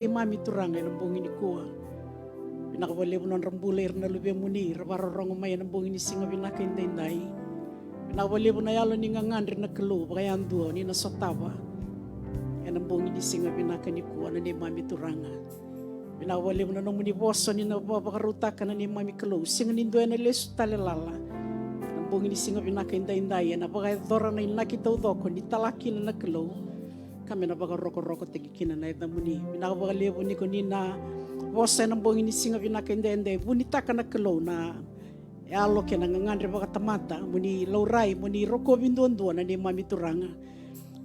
Mami turanga ng bongini kuwa. Pinakawali mo ng rambuler na lube mo ni, rabarorong umay ng bongini singa pinakainday. Pinakawali mo na yalo ni ngangandri na kalo, baka yanduwa ni nasotawa. Yan ang bongini singa pinakainikuwa na ni Mami turanga. Pinakawali mo na nung muniboso ni nababakaruta ka na ni Mami kalo, singa nindo yan na leso talilala. Ang bongini singa pinakainday, yan napakadora na inakitaw doko, ni talaki na nakalo. Kami na baga roko-roko tegikina na ita muni. Minakabakaliya po ni ko ni na wasa ng bongin ni singa pinakainday. Bunita ka na kalo na alo kaya nangangandre baka tamata. Muni lauray, muni roko binduan-duan na ni Mami turanga.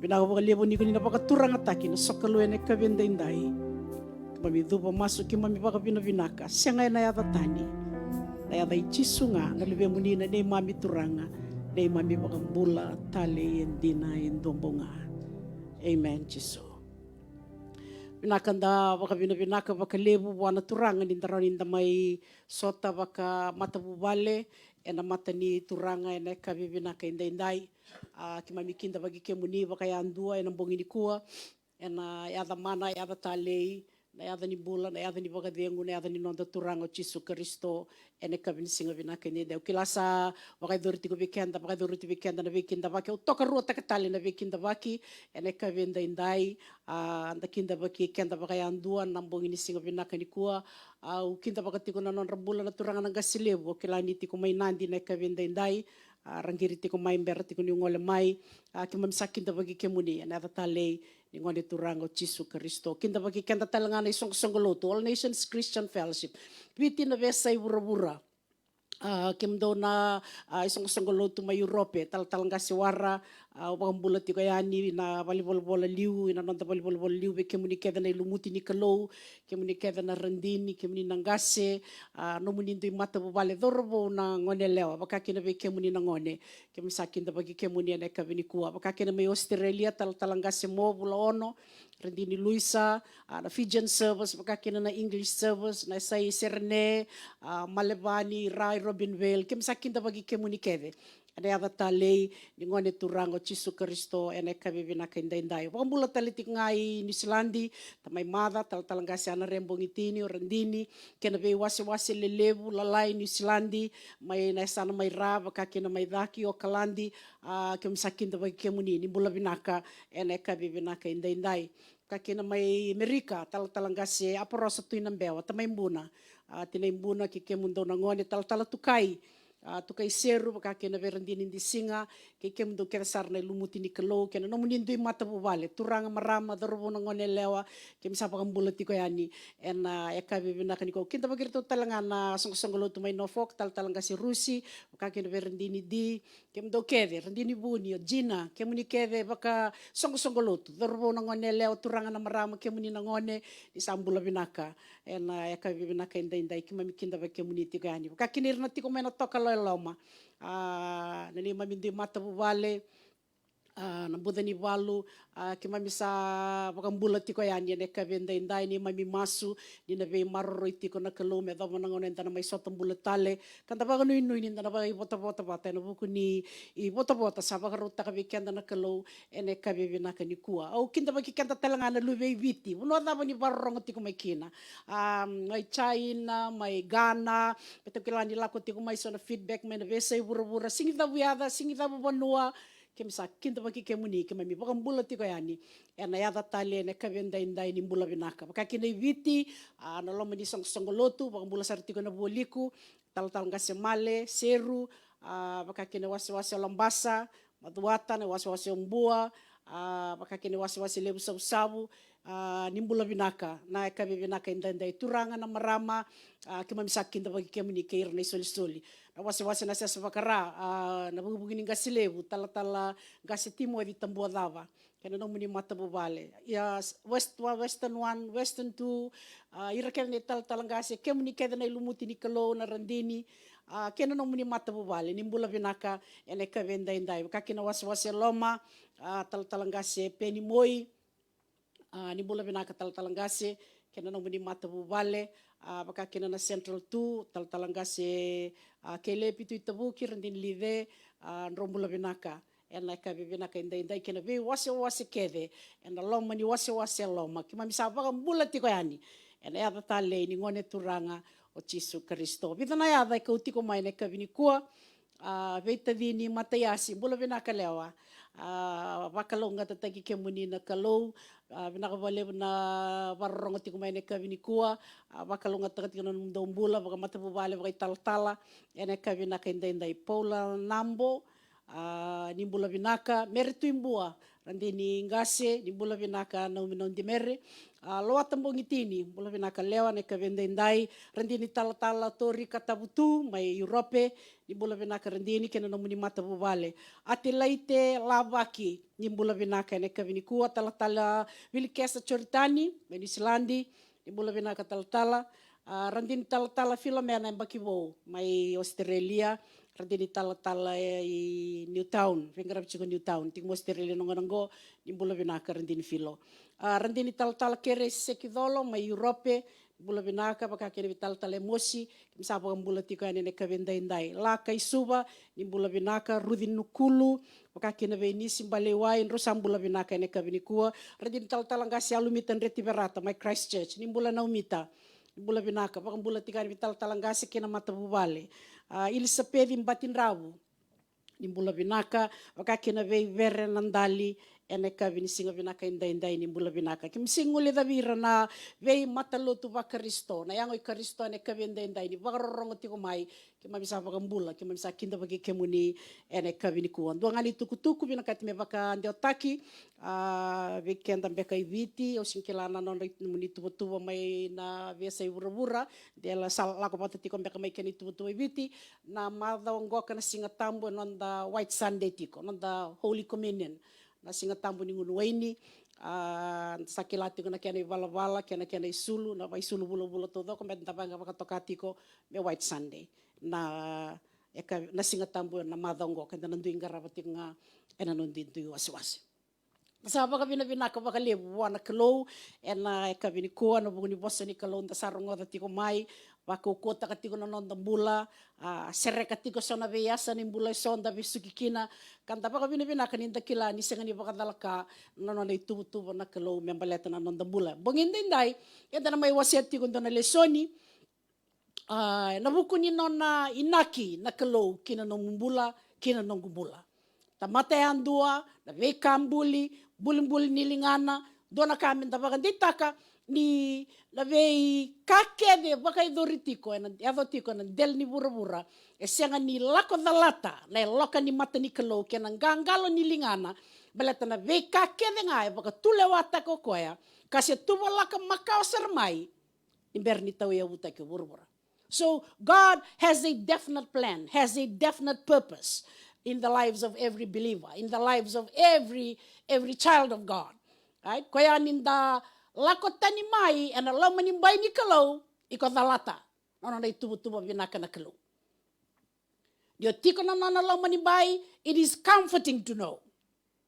Minakabakaliya po ni ko ni na baka turanga taki na sokaluyan ay kabinday-inday. Mami dupa masuk ki Mami baka pinabinaka. Siya ngay na yata tani. Na yata ichisu nga. Nalibya muni na ni Mami turanga. Na Mami baka bula, tali, yendina, yendombonga. Amen, Jesus. Pinakanda baka binabinaka baka lebu wana turanga nindaro ninda may sota baka mata bubale ena mata ni turanga ena kabibinaka inday kimamikinda bagi kemuni baka yandua ena bongini kuwa ena yada mana yada talei na yada ni bula na yada ni baka dengu na yada ni nonda turanga Jesus Kristo ena kabin singa binaka inday kilasa baka doriti ko bikenda baka doriti bikenda na bikinda baki utoka ruota katali na bikinda baki ena kabinda inday anda kinda baki kenda baka yandua nambong ini singa binaka ni kuwa kinda baka tiko na non rambula na turanga ng gasilebu kilani tiko may nandi na kabinda inday ranggiri tiko may mbera tiko ni ngole may kimamsakin da bagi kemuni ena talei ni ngone turanga Jesus Kristo kinda bagi kenda talanga na isong songoloto All Nations Christian Fellowship piti na besay bura-bura kimdo na isong songoloto may Europe talang kasiwara upang bulat ko yani na volleyball liu na nonta volleyball liu be kemuni keda na ilumuti ni kalo kemuni keda na randini kemuni nangase no munindo mata bubale dorbo na ngone lewa baka kina be kemuni na ngone kemi sakin da bagi kemuni na kabini kuwa baka kina may Australia talang kase mo bula ono randini Luisa na Fijian service baka kina na English service na say Serne Malebani Rai Robinville kemi sakin da bagi kemuni kede ada yata talei ni ngone turango Jesus Kristo ene kabibina kainday. Pamula talitik ngai New Zealandi tamay mada talanggasi ana rembong itini orandini kena be wasi lelebu lalai New Zealandi may naisana may raba kakina may daki o kalandi kemsakin da bagi kemuni ni bula binaka ene kabibina kainday. Kakina may Amerika talanggasi aporosa tuinang bewa tamay mbuna tinaimbuna kikemundo na ngone talatukai tukai seru baka kena verandini di singa ke kemdo kersar na lumuti ni kelo kena no munindo mata bubale turanga marama dorbo na ngone lewa ke misapa kambulati ko yani en eka bibina kaniko kinta bagirto talanga na songolo to may nofok talanga si Rusi baka kena verandini di kemdo keve randini buni Gina kemuni keve baka songolo to dorbo na ngone lewa turanga na marama kemuni na ngone isambula binaka en eka bibina inday kimamikinda ba kemuni ti ko yani baka kinirna ti ko mena toka loma nani mamindi mata bubale nambuda ni walu kimamisa bakambula tiko yani ne kabenda indai ni mami masu ni na be marro tiko na kalome da mana ngone na may sotam bulatale kanta ba nui ni na ba bota bata na buku ni I bota sa ba ruta ka bikenda na kalo ene kabe na kanikua au kinda ba kikenda talanga na lube viti uno da ba ni barro tiko may kina may China may Ghana beto kilani lako tiko may so na feedback men vesa bura singida buada singida bubanua kemsa kinta baki kemuni kemami bakam bulati ko yani ena yada tali ne kabenda indai ni bula binaka baka kinai viti na loma ni songolotu bakam bula sarti ko na boliku tal ngasemale seru baka kinai wasi lambasa maduata na wasi umbua baka kinai wasi lebu sabu nimbula binaka na kabe binaka indai turanga na marama kemami sakin da bagi kemuni keir na soli na wasi na sa bakara na bugin gasilebu tala gasitimo di tambua dava kena no muni mata bubale ya western 1 western 2 ira kena talang gasi kemuni keda na ilumuti ni kalo na randini kena no muni mata bubale nimbula binaka ene kabenda indai kakina wasi loma talang gasi peni moi nimbula binaka talang gasi kena no muni mata bubale baka kena na Central 2 talang gasi kele pitu itabuki randin lide nrombula binaka ena ka bibina ka indai kena be wase kede ena loma ni wase loma ki mami sa baka mbula tiko yani ena ya tale ni ngone turanga o Jesu Kristo bitana ya dai ka utiko mai ne ka bini kua veita dini matayasi bula bina ka lewa bakalonga tatagi ke munina kalou bina ka vale na barronga tiko mai ne ka bini kua bakalonga tatagi na ndombula baka matapu vale baka tala ena ka bina ka indai Paula Nambo nimbula binaka meritu imbua randini ngase nimbula binaka na uminon di mere loa tambong itini bula binaka lewa ne ka vendendai randini tala tori katabutu mai Europe nimbula binaka randini kena no muni mata buvale ati laite lavaki nimbula binaka ne ka vinikua tala vilikesa choritani mai New Zealandi nimbula binaka tala randini tala Filomena bakibo mai Australia randini tala i Newtown vengarap chico Newtown ting Australia nongo nimbula binaka randini filo randini tala kere sekidolo mai Europe bula binaka baka kene tala mosi kimsapa bula tiko ane ne kavendai la kai suba nimbula binaka rudin nukulu baka kene veni simbalewai rosam bula binaka ne kavinikua randini tala ngasi alumita reti berata mai Christchurch nimbula naumita bula binaka baka bula tika tala ngasi kena mata bubale ili sapedi mbatin rabu nimbula binaka baka kena vei vere nandali ene ka vinisinga binaka indai nimbula binaka kimsingule da virana vei matalotu va Kristo na yango Kristo ene ka indai ni bagarongo tiko mai kimamisa bagambula kimamisa kinda bagi kemuni ene ka viniku ndongani tukutuku binaka time baka ndeotaki weekend ambeka iviti o sinkilana non muni tuwa mai na vesa iwura dela lako pata tiko ambeka mai keni tuwa iviti na madha ngoka na singa tambo non da White Sunday tiko non da Holy Communion na singa tambo ni ngunu waini sakilati kuna kena vala kena isulu na vai sulu bula todo ko mbenta banga bakatokatiko me White Sunday na singa tambo na madongo kenda nandu ingarabati nga ena nondi tu wasi Masaba ka bina ka baka lebu wana kalo ena ka bini ko no buni bossa ni kalo nda sarongo da tiko mai bako kota ka tiko no nda bula sere ka tiko sona beyasa ni bula sonda bisukikina kanta baka bina ka ninda kila ni senga ni baka dalaka no no tubu na kalo membaleta na nda bula bonginde ndai enda na mai wasiat tiko na lesoni na buku ni nona inaki na kalo kina no mbula kina no gubula tamate andua na vekambuli bulim nilingana dona kami tabakan ditaka ni lavei kakede baka idoritiko ena adotiko na del ni bura esenga ni lako dalata na loka ni mata ni kalo kena gangalo nilingana balata na vei kakede ngai baka tulewata kokoya kasi tuwa laka makao sermai imberni tau ya buta ke bura so God has a definite plan, has a definite purpose in the lives of every believer, in the lives of every child of God. Right? Kaya ninda lakot tani mai and alam manimbay ni kalau iko dalata. Nono na itubo binaka na kalau. Dio tiko na alam manimbay, it is comforting to know.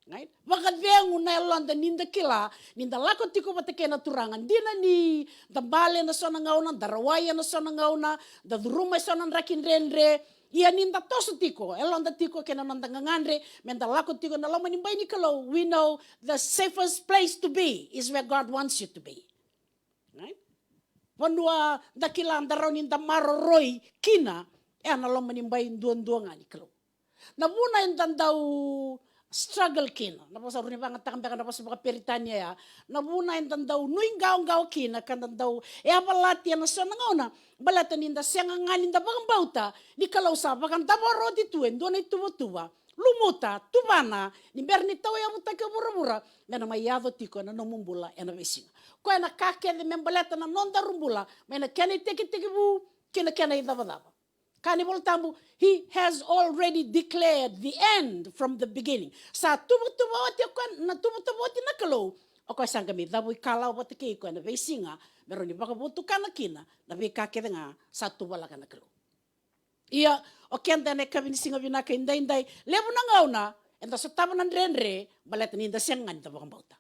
Right? Wakat vengu na elonda ninda kila, ninda lakot tiko batake na turangan. Dina ni dambale na sona ngauna, darawaya na sona ngauna, da rumay sona rakin renre, ia ninda tosu tiko elonda tiko kena nanda ngangandre menda lako tiko na lama nimbai ni kalau we know the safest place to be is where God wants you to be, right? Pandua dakila andaro ninda maroroi kina na lama nimbai duan ngani kalau na buna indandau struggle kina na posa runi bangat takambeka na posa baka peritania ya na buna indandau nuing gao kina kandandau abalati na sona ngauna balata ninda senga ngani nda bagambauta ni kalau sa bagan taboro dituen dona tuwa lumuta tubana ni berni tawa ya mutaka bura mena mayado tiko na nomumbula ena vesinga ko ena kake de membalata na nonda rumbula mena kene teki bu kena idabadaba kani bol tambu he has already declared the end from the beginning sa tuwa oti kon na tuwa oti na kalau o sanga mi dabu kala o ke ko na vesinga pero ni baka butu kana kina na be ka ke nga satu bala kana kalo ia o kenda ne kabini singa bina ka indai lebu na ngauna enda sa tabanan renre balet ni inda sengan ta baka bauta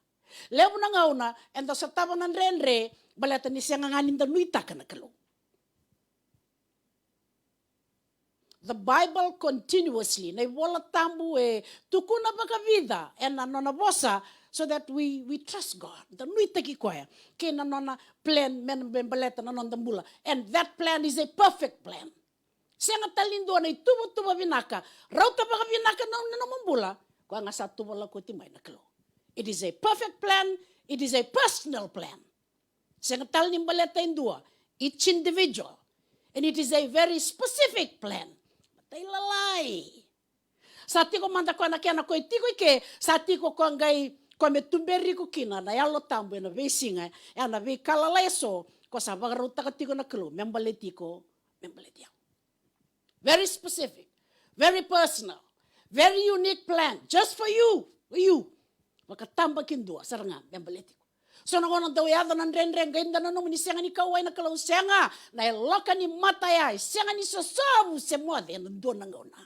lebu na ngauna enda sa tabanan renre balet ni senga ngani inda nuita kana kalo the Bible continuously. Na iwola tambu e tukuna baka vida e na nona vosa so that we trust God. The nui taki koya. Ke na nona plan men bembaleta na nona mula. And that plan is a perfect plan. Senga talindo na tuba vinaka. Rauta baka vinaka na mambula. Kwa nga sa tuba la ko timay na kalo. It is a perfect plan. It is a personal plan. Senga talin baleta indua. Each individual. And it is a very specific plan. Matay lalay. Sa tiko manda ko na kiana ko itiko ike. Sa tiko ko ngai ko me tumberi ko kina na yalo tambo na vesinga. Ya na ve kalaleso ko sa bagaruta ka tiko na kalo. Membaletiko. Very specific. Very personal. Very unique plan. Just for you. For you. Makatamba kindua saranga membaletiko. So na kono daw yada nan renren gainda na no ni senga ni kawai na kalau senga na loka ni mata ya senga ni sosabu semua de ndo na ngona.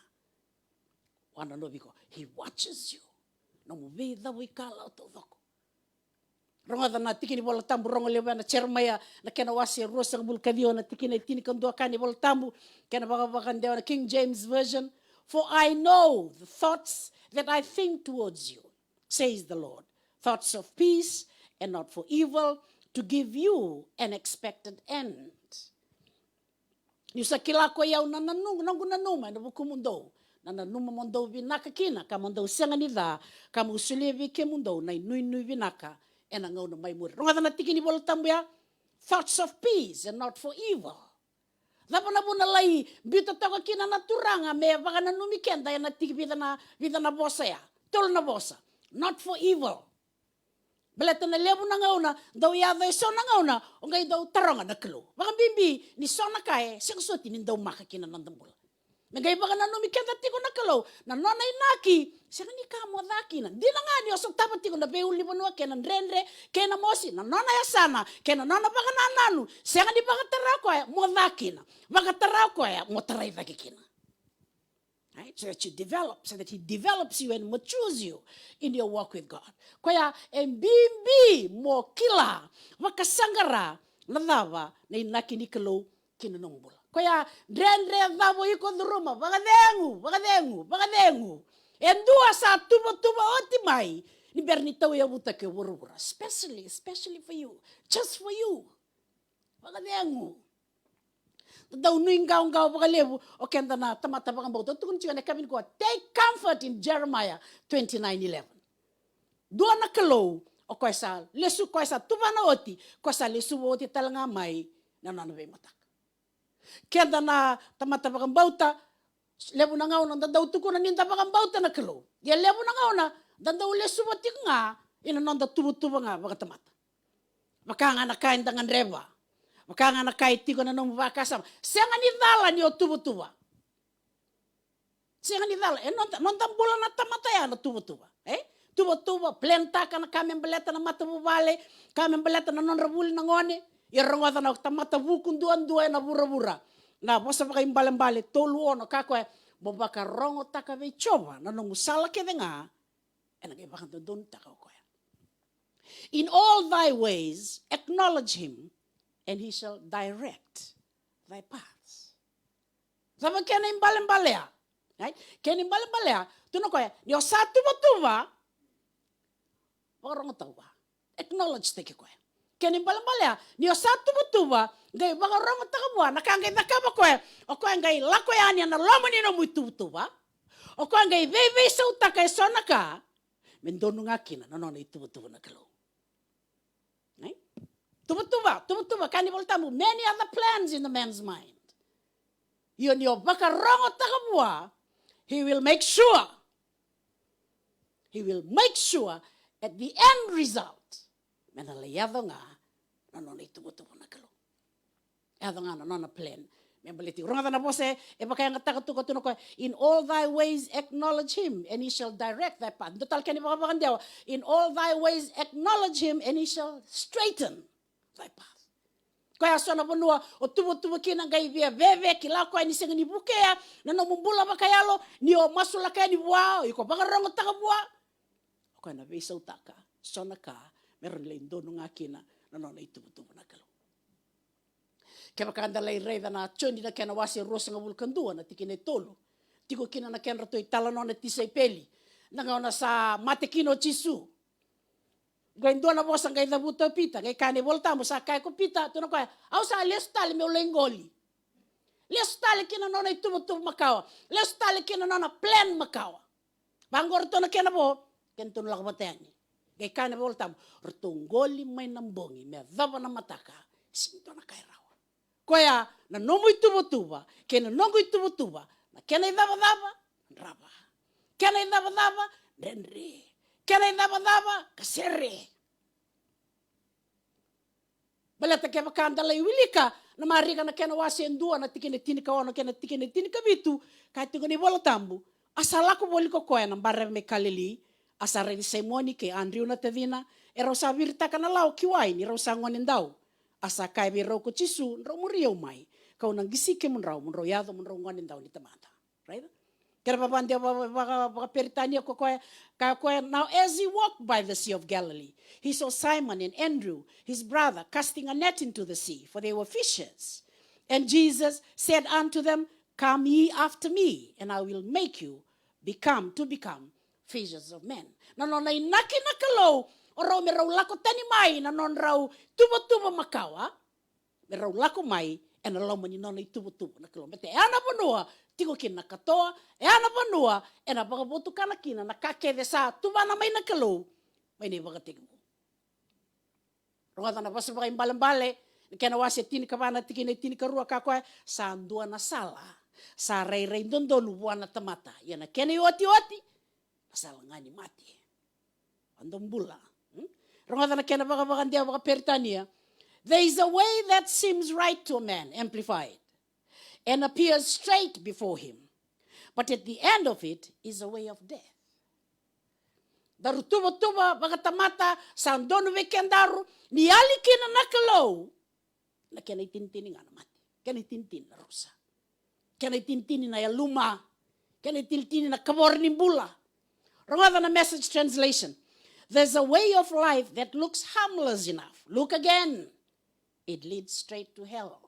Wana no biko he watches you. No mo ve da we kala to doko. Ronga da na tikini bola tambu ronga lewa na chermaya na kena wasi rosa bul kadio na tikini tini kan do kani bola tambu kena baga dewa na King James version. For I know the thoughts that I think towards you, says the Lord. Thoughts of peace and not for evil, to give you an expected end. Yusa kilako yau nananuma na buku mundo. Nananuma mundo vinaka kina, ka mundo senga ni da, ka musulevi ke mundo, na nui vinaka, and ang na may muri. Runga na tiki ni bola tambuya, thoughts of peace and not for evil. Dapa na buna lai, bita toka kina na turanga, me baka na numikenda, ya na tiki vida na bosa ya, tol na bosa, not for evil. Beleta na lebu na ngauna, daw yada iso na ngauna, o ngay daw taronga na kalo. Baka bimbi, ni so na kaya, siyang suti ni daw makakina ng dambula. Nagay baka na numikenda tiko na kalo, na nonay naki, siyang ni kamo daki na. Di na nga niyo, so tapat tiko na beuli banua, kaya na renre, kaya na mosi, na nonay asana, kaya na nona baka na nanu, siyang ni baka taraw ko ya, mo daki na. Baka taraw ko ya, mo taray daki kina. Right? So that you develop, so that he develops you and matures you in your walk with God. Kaya, bimbi mo kila, wakasangara, nadava, na inaki ni kalo kinanongbula. Kaya, drenre davo iko duruma, bagadengu. Endua sa tuba otimai, ni bernitaw ya buta ke wurura. Especially for you, just for you. Bagadengu. Daw nuinggaw baka lebu o kenda na tamata baka mbauta tukun chiga na kabin ko take comfort in Jeremiah 29:11. Doa na kalo o koisa lesu koisa tubana oti koisa lesu oti talanga mai na be matak. Kenda na tamata baka mbauta lebu na ngaw na daw tukun na ninda baka mbauta na kalo. Ya lebu na ngaw na daw lesu oti nga ina nanda tubu nga baka tamata. Baka nga nakain dangan reba. Maka nga nakaitiko na nung vakasama. Senga ni dala ni o tuba. Senga ni dala. Nontam bola na tamataya na tuba. Tuba. Plenta ka na kami beleta na mata bubale. Kami beleta na nonrabuli na ngone. Irongwata na tamata bukun duan na bura. Na bosa baka imbale tolu ono kakwe. Bobaka rongo taka ve choba. Na nung musala ke nga. E nagibaka doon taka ko. In all thy ways, acknowledge him. And he shall direct thy paths. Sabi kaya na imbalem-balea. Right? Kaya na imbalem-balea. Tuno ko ya. Niyo sa tuba. Parang tawa. Acknowledge teki ko ya. Kaya na imbalem-balea. Niyo sa tuba. Gay baka rong takabwa. Nakangay nakaba ko ya. O ko ya ngay lako ya niya na lomani na muy tuba. O ko ya ngay veve sa utakay sona ka. Mendono nga kina. Nanono ituba na kalo. Right? Tuba, kanibol tamu. Many other plans in the man's mind. Yun yung baka rongo takabwa, he will make sure at the end result, menalayado nga, nanonay tubo na kalo. Yado nga, nanonay plan. Membaliti. Ronga na po se, baka yung takatuko ko, in all thy ways acknowledge him, and he shall direct thy path. Total kanibol ka in all thy ways acknowledge him, and he shall straighten thy path. Kaya so na bunua o tubo kina ngai via veve kila ko ni senga ni bukea na no mumbula bakayalo ni o masula kaya ni buao iko bakarongo taka bua ko na visa utaka so na ka meron lindo no nga kina na no tubo na kalo. ke bakanda lai rei na choni na kena wasi rosa ngabul kandua na tikine tolu tiko kina na kenra toi talano na tisai peli na ngona sa matekino chisu gai ndona bosa gai da buta pita gai kane volta mo sa kai ko pita to na ko au sa lestale me olengoli lestale kina nona itu makawa lestale kina nona plan makawa bangor to na kena bo ken to la batani gai kane volta mo rtongoli mai nambongi me dava na mataka sinto na kai rawa koya na nomo itu tuba kena nongo itu tuba na kena dava raba kena dava renre kena dava kasere balata ke bakanda lai wilika na mariga na kena wasi endua na tikene tinika ona kena tikene tinika bitu kai tingoni bola tambu asalako boliko koya na barre me kalili asare di semoni ke Andrew na tevina era sa virta kana lau kiwai ni rosa ngonendau asa kai be roko chisu ro murio mai kau nang gisike mun rau yado mun rau ngonendau ni tamata right kera babande ba peritania ko now as he walked by the Sea of Galilee he saw Simon and Andrew his brother casting a net into the sea for they were fishers and Jesus said unto them come ye after me and I will make you become fishers of men no na inaki nakalo oro me rau lako tani mai na non rau tubo makawa me rau lako mai and alo mani non tubo nakalo mete ana bonua tiko kina katoa e ana banua e na baga botu kana kina na kake de sa tuba na mai na kalo mai ne baga tiku ronga na basa baga imbale kena wase tini kabana tikine tini karua kakwa sa andua na sala sa rei ndondolu buana tamata ya na kene oti asal ngani mati andombula ronga na kena baga ndia baga peritania there is a way that seems right to a man amplified and appears straight before him. But at the end of it is a way of death. Daru tuba bagatamata sandono wekendaru ni ali kina nakalo na kena itintini ngana mati. Kena itintini na rusa. Kena itintini na yaluma. Kena itintini na kaborni bula. Rather than a Message translation. There's a way of life that looks harmless enough. Look again. It leads straight to hell.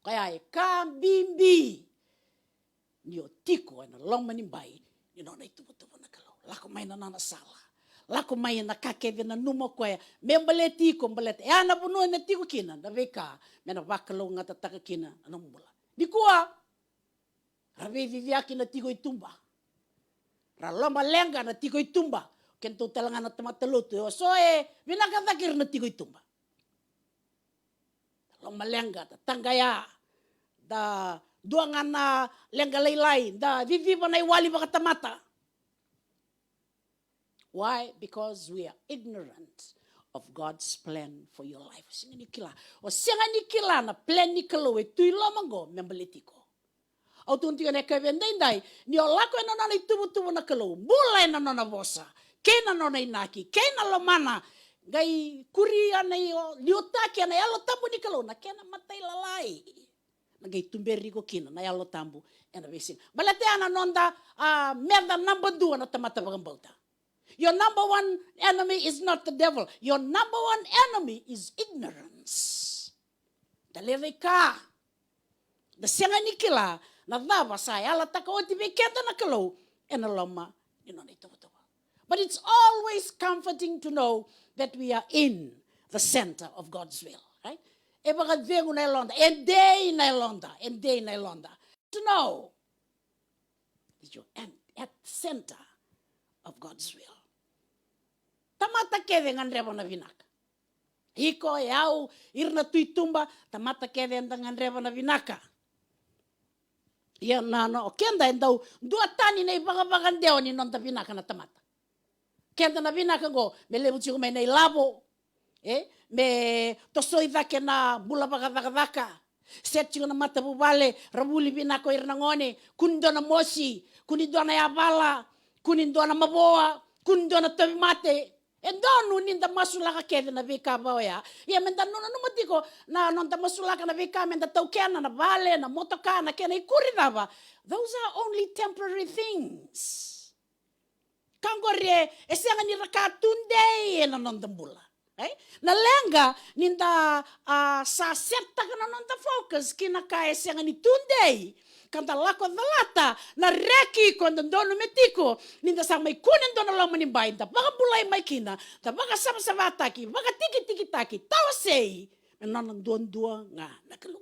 Kaya ka bimbi ni o tiko na loma ni bai ni no na tubo na kalau lako mai na sala lako mai na kake na numo koya membele tiko mbele ya na bunu na tiko kina na veka mena bakalo ngata taka kina anombula di kuwa rabe viviaki na tiko itumba ra loma lenga na tiko itumba kento talanga na tamataluto so vinaka takir na tiko itumba loma lenga tanggaya da duangan na lenga lailai da viviva na iwali bakatamata. Why? Because we are ignorant of God's plan for your life. Singani kila na plan ni kalo e tuilo mango membeletiko. Au tunti ne ka vendendai ni olako na na tubu na kalo bula na na vosa. Kena no na inaki, kena lo mana gai kuria na yo liotaki na yalo tambu ni kalo na kena matai lalai. Nagai tumberi ko kina na yalo tambu ena vesin. Balate ana nonda merda number 2 na tamata bagambauta. Your number 1 enemy is not the devil. Your number 1 enemy is ignorance. Daleve ka. Da senga nikila na dava sa yala taka oti bekenda na kalo ena loma ino na ito. But it's always comforting to know that we are in the center of God's will, right? And day in Londa. To know that you're at the center of God's will. Tamata keve nganreba na vinaka. Hiko yau irna tuitumba tamata keve nganreba na vinaka. Yan nano kenda endau dua tani na ibaga ndeo ni nonta vinaka na tamata. Kenda na vinaka go me lebu chiku me nei labo me tosoi vake na bula vaka set chiku na mata bubale rabuli vinako irna ngone kundona mosi kunindona yabala kunindona maboa kunindona tomate endonu ninda masulaka keve na vika boya ya menda nuna numatiko na nonta masulaka na vika menda taukena na vale na motoka na kena ikuri dava. Those are only temporary things. Kangorie esenga ni rakatunde ena nondambula. Na lenga ninda sa serta kana nonta focus kina kaya senga ni tundei kanta lako dalata na reki kon dono metiko ninda sang mai kunen dono lang manimbain ta baka bulay mai kina ta baka sama taki baka tiki taki tawasei nanan dua nga nakalu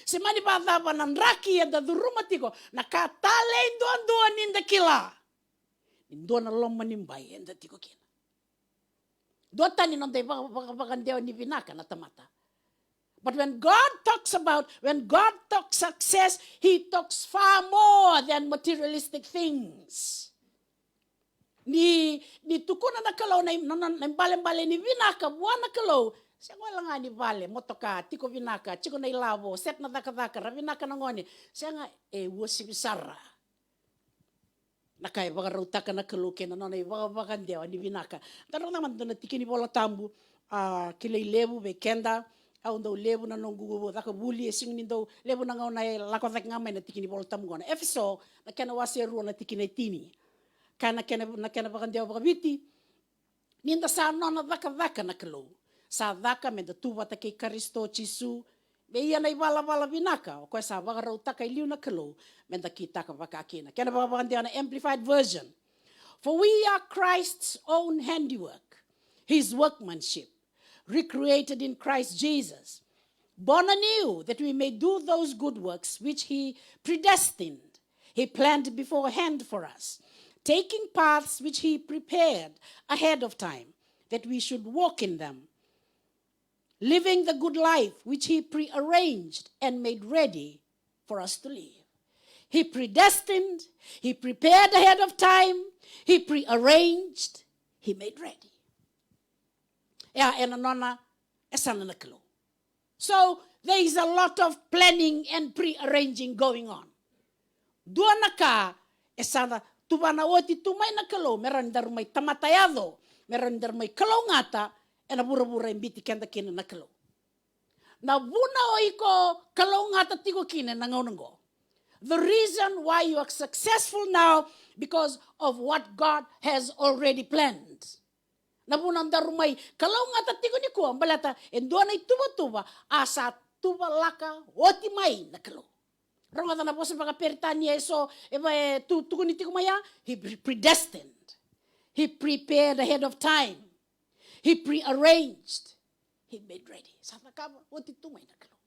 se mani bata banan raki da duruma tiko nakatale doan ninda kila indona long manimbai enda tiko kina dota ni nonte baka deo ni vinaka na tamata. But when God talks success, He talks far more than materialistic things. Ni tukuna na kalaw na bale ni vinaka buwana kalaw. Siya wala nga ni bale motoka tiko vinaka chiko na ilabo set na daka ravinaka na ngoni. Siya nga wasibisara. Nakay baka rautaka na kaluke na nonay baka ndewa ni vinaka. Taro naman doon na tikini bola tambu kilay lebu be kenda. Au ndo lebu na nongu daka buli sing nindo lebu na ngau na lako tak ngamay na tikini bol tamu gona efso na kana wase ruo na tikini tini kana bakan dia baka biti ninda sa no na daka na kelo sa daka menda tuwa ta kay Kristo Jisu be ia na ibala binaka o ko sa baka rau taka liu na kelo menda kita ka baka kina kana bakan dia na amplified version for we are Christ's own handiwork, His workmanship, recreated in Christ Jesus, born anew that we may do those good works which He predestined, He planned beforehand for us, taking paths which He prepared ahead of time, that we should walk in them, living the good life which He prearranged and made ready for us to live. He predestined, He prepared ahead of time, He prearranged, He made ready. So there is a lot of planning and prearranging going on. Dua naka esana tubana oti tumay na kalo meron dar may tamatayado meron dar may kalo ngata ena bura-bura imbiti kenda kina na kalo. Na buna oiko kalo ngata tigo kina nangonongo. The reason why you are successful now because of what God has already planned. Nabunan darumay kalau nga tatigo ni ko ang balata endo na tuba asa tuba laka oti mai nakalo ronga na po sa mga peritanya so tugo ni tigo maya He predestined, He prepared ahead of time, He prearranged, He made ready sa nakaba oti tumay nakalo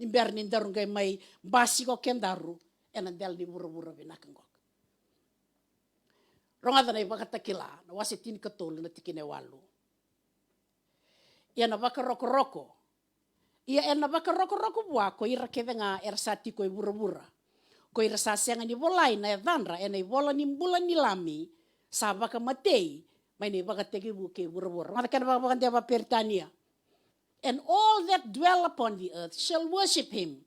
nimber ni darung kay may basiko kendaru enandel ni bura-bura binakanggo. Ronga na ibakatakila na wasitin katolo na tikinewalu. Ia na baka roko-roko. Ia na baka roko-roko buwa ko ira keve nga ersati ko ibura-bura. Ko ira sasenga ni bolay na evanra ena ibola ni bulan ni lami sa baka matei may ni baka tegi buke ibura-bura. Mata kana baka dia pertania. And all that dwell upon the earth shall worship Him,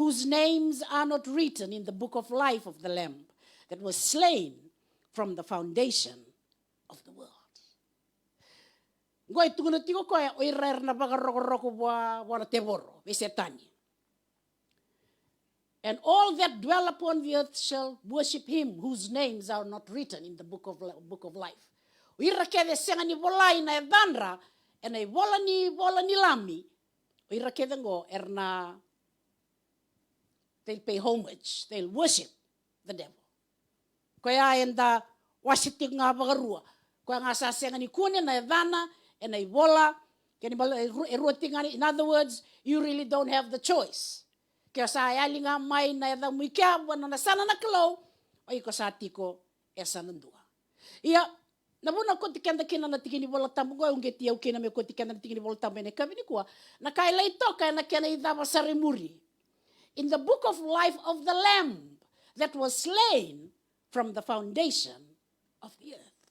whose names are not written in the book of life of the Lamb that was slain from the foundation of the world. Goy tuguno tigo ko oirer na baga roko buana teboro besetani. And all that dwell upon the earth shall worship Him, whose names are not written in the book of life. Oira kede senga ni bolai na evanra ena bola ni lami. Oira kede ngo erna they'll pay homage, they'll worship the devil. Kaya enda wasitig nga bagarua. Kaya nga sasenga ni kunin na evana and ay bola. In other words, you really don't have the choice. Kaya sa ayali nga may na edang muikya wana na sana nakalaw ay ko sa tiko esa nandua. Iya nabuna ko tikanda kina na tikini bola tamu ko ungeti yaw kina me ko tikanda na tikini bola tamu ne kabini ko na kaila ito kaya na kena idama sarimuri. In the book of life of the Lamb that was slain from the foundation of the earth.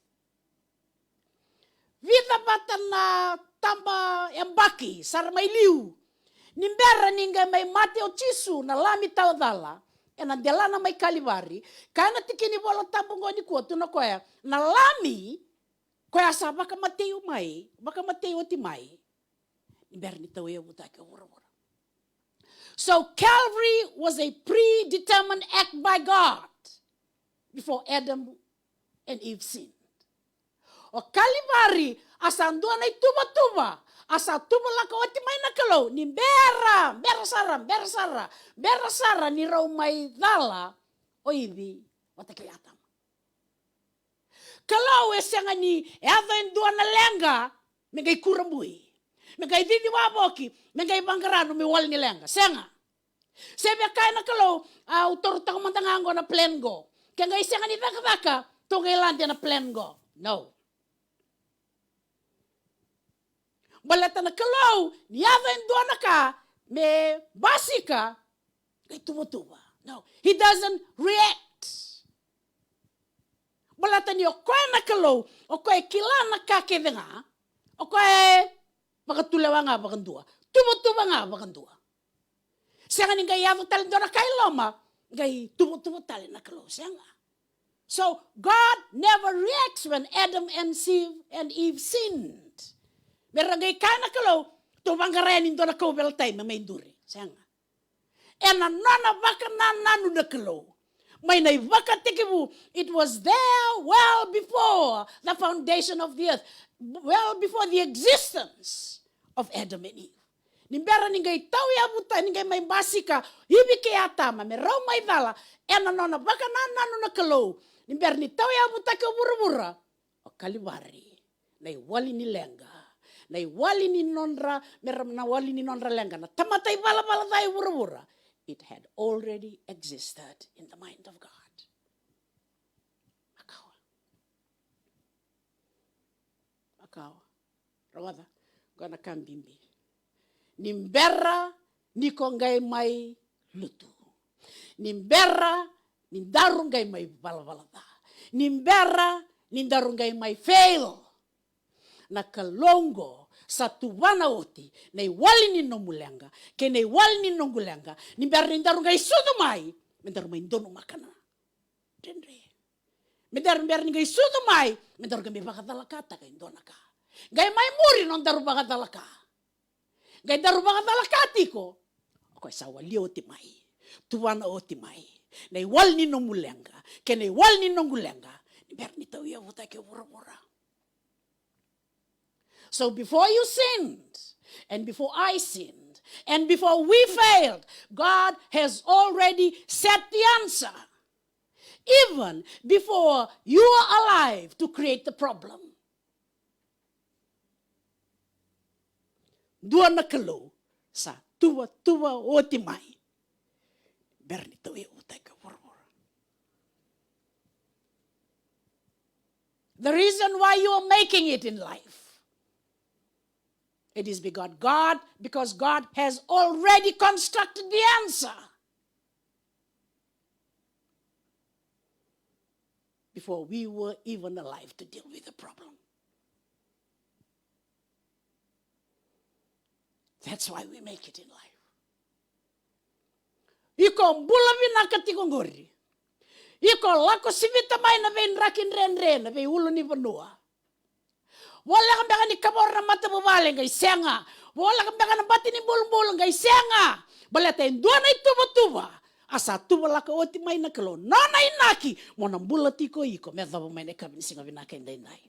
Vida batan na tamba embaki sar may liu. Nimbera ninga may Mateo Jisu na lami tao dala. E nandela na may kalibari. Kaya natikini bola tambong ni ko tuno koya na lami koya sa baka Mateo ti may. Nimbera ni tao ya butake ura-ura. So Calvary was a predetermined act by God before Adam and Eve sinned. o kalivari asa andua na tuba asa tuba laka oti mai na kalau ni bera sara ni rau mai dala o ivi o te kiatam. Kalau esanga ni ado endua na lenga megai kurambui megai didi waboki megai bangkarano me wal ni lenga senga sebe kai na kalau autor ta mantangango na plengo kenga isanga ni vaka tongelandia na plengo no baleta na kalau ni ado endua na ka me basika kai tuba no he doesn't react. Balata ni o koe na kalau, o koe kila na kake venga, o koe pakatulawa nga pakandua, tuba nga pakandua. Siya nga ni ngay yato talin doon na kay loma, ngay tuba talin na kalau siya nga. So God never reacts when Adam and Eve sinned. Meron ngay kaya na kalau, tubang karenin doon na kaubel tayo, may induri, siya nga. E na nana baka nanu na kalau, may naivakatikibu, it was there well before the foundation of the earth, well before the existence of Adam and Eve. Nimbera ningai tau ya buta ningai may basika, hibi ke atama, me rau may dala, ena nona baka nanu na kalau, nimbera ni tau ya buta ke bura-bura, o kaliwari, na iwali ni lenga, na iwali ni nonra, meram na wali ni nonra lenga, na tamatay bala-bala tayo bura-bura. It had already existed in the mind of God. Akawa. Rawada. Gana kambimbi. Nimbera niko ngai mai lutu. Nimbera nindaru ngai mai balabalata. Nimbera nindaru ngai mai fail. Nakalongo satu wana oti nei wali ni nomulenga ke nei wali ni nongulenga ni bernindaru ngai sudu mai mendaru mai dono makana dendre mendaru ngai sudu mai mendaru ngai bakatala kata kai donaka ngai mai muri non daru bakatala ka ngai daru bakatala katiko ko sawa lioti mai tuwana oti mai nei wali ni nomulenga ke nei wali ni nongulenga ni berni tau ya vuta ke wura-wura. So before you sinned, and before I sinned, and before we failed, God has already set the answer. Even before you are alive to create the problem. Dua na kalau sa tuwa oti mai. Berni tawi utai ka wura-wura. The reason why you are making it in life, it is because God has already constructed the answer before we were even alive to deal with the problem. That's why we make it in life. Iko mbula vinaka tikongori. Iko lako sivita mai na vein rakin ren na vein ulu ni vanua. Wala kang baka ni kabor na mata bubale ngay senga. Wala kang baka na bati ni bulong-bulong ngay senga. Balata yung doon ay tuba-tuba. Asa tuba laka oti may nakalo. Nanay naki. Mo nang bulati ko iko. Medha ba may nakabin singa binaka inday-inday.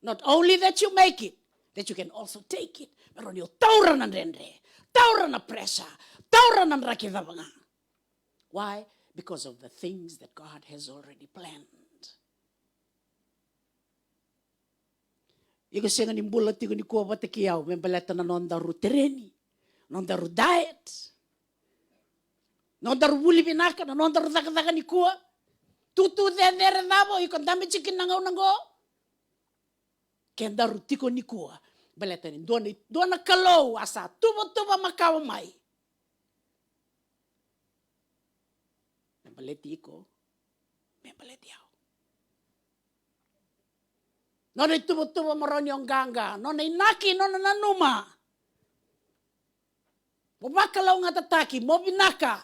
Not only that you make it, that you can also take it. Meron yung tauran ng rendre. Tauran ng presa. Tauran ng rakidabanga. Why? Because of the things that God has already planned. Iko siya nga nimbulat iko ni kuwa bata kiyaw, may balata na nondaru tereni, nondaru diet, nondaru buli binaka, nondaru daka-daka ni kuwa, tutu dere nabo, iko dami chikin nangaw-nango, kendaru tiko ni kuwa, balata ni doon na kalaw, asa tuba-tuba makawamay. Nabaleti iko, may baleti yaw. Nonay tubo-tubo maron yung ganga. Nonay naki, nonay nanuma. Mo bakalaw nga tataki, mo binaka.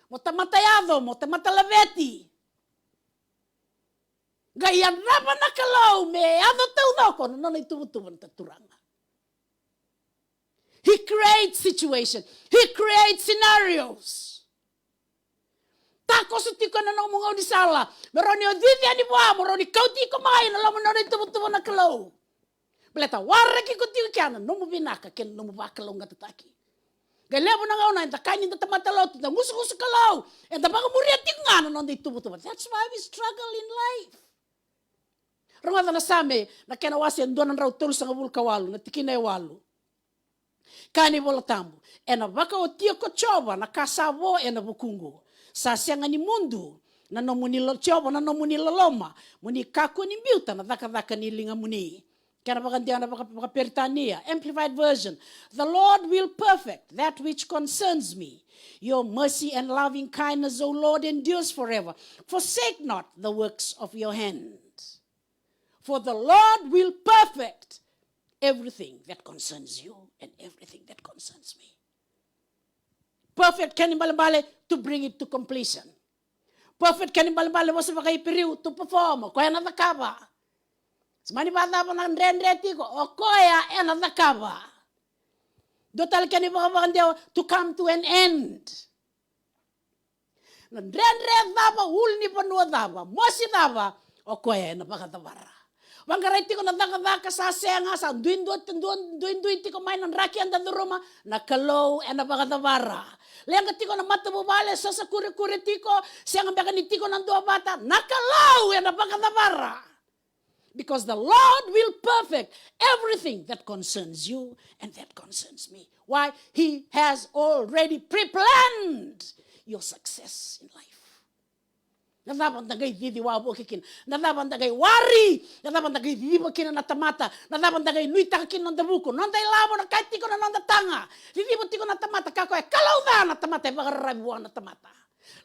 Mo tamatayado, mo tamatalabeti. Gayan raba nakalaw, me ado tawdaw ko. Nonay tubo-tubo na taturanga. He creates situations. He creates scenarios. Tako su tiko na no mungo di sala. Meroni o didi ani boa, meroni kau tiko mai na lomo nore tubu na kalau. Beleta warra ki ko tiko kiana, no mu binaka ken no mu bakalo ngata taki. Galebo na ngauna enta kainin ta tamata lot, ta musu kalau. Enta baka muria tiko ngana no di tubu. That's why we struggle in life. Rongata na same na kena wasi ndonan rau tolu sanga bul kawalu na tikina e walu. Kani bola tambu. Ena baka o tia ko choba na kasavo ena bukungu. Sa sianga ni mundu na no muni lo choba na no muni loma. Muni kaku ni biuta na daka ni linga muni. Kena baka ndiana baka peritania. Amplified version. The Lord will perfect that which concerns me. Your mercy and loving kindness, O Lord, endures forever. Forsake not the works of your hands. For the Lord will perfect everything that concerns you and everything that concerns me. Perfect kanimbalambale to bring it to completion. Perfect kanimbalambale was a period to perform. Koya na kaba. Smani bata pa ng rendreti ko. O koya na kaba. Dotal kanimbalambale to come to an end. Nandrendre daba ulni panua daba. Mosi daba. O koya na pakatawara. Bangkarai tiko na daka sa senga sa duin tiko may nan raki anda do Roma na kalau na pakatawara. Lenga tiko na mata bubale sa kure tiko senga baka ni tiko nan dua bata na kalau na pakatawara. Because the Lord will perfect everything that concerns you and that concerns me. Why? He has already pre-planned your success in life. Nadaban tagay didi wabo kikin. Nadaban tagay wari. Nadaban tagay didi mo kina natamata. Nadaban tagay nuita kakin ng dabuko. Nonday labo na kahit tiko na nonda tanga. Didi mo tiko natamata kakoy. Kalaw na natamata. Bagararabuan natamata.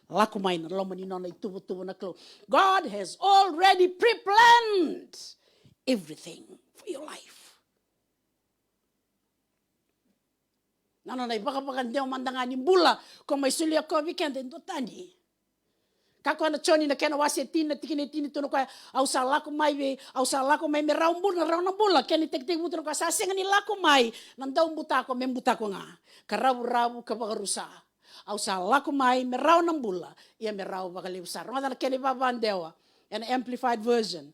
Lakumay na loman ni nonay tubo na klo. God has already pre-planned everything for your life. Nanonay baka ndiyo mandangan ni bula. Kung may sulia ko weekend endo tani. Kako na choni na kena wasi tina tikini tuno kwa au sa lako mai me raumbu na rauna bula keni tek buto kwa sa senga ni lako mai nandau buta ko nga karabu ka bagarusa au sa lako mai me rauna bula ia me rau bakali usar ngada keni babandewa an amplified version.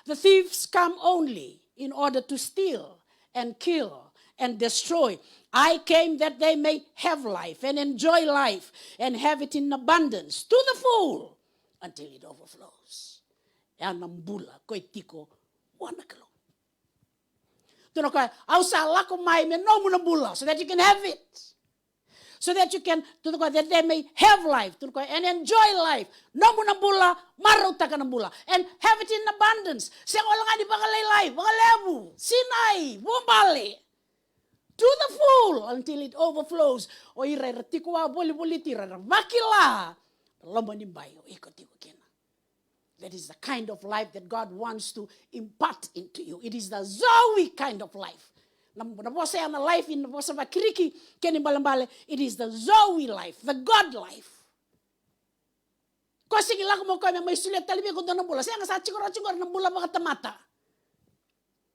The thieves come only in order to steal and kill and destroy. I came that they may have life and enjoy life and have it in abundance to the full until it overflows. Yan ang bula ko itiko wanakalo. Tuno ka ausa lako mai me no muna bula so that you can have it. So that you can that they may have life and enjoy life. No muna bula maruta ka ng bula and have it in abundance. Siya wala nga di bakalay life, bakalebu, sinay, bumbali. To the full until it overflows. O iray ratikuwa boli tira vakila. Lomanibayo ikotiko kena. That is the kind of life that God wants to impart into you. It is the Zoe kind of life. Nabosa yana life in nabosa bakiriki keni balambale. It is the Zoe life, the God life. Kasi kila ko mo kami may sulit talibi ko doon ng bula. Siya nga sa chikora ng bula makatamata.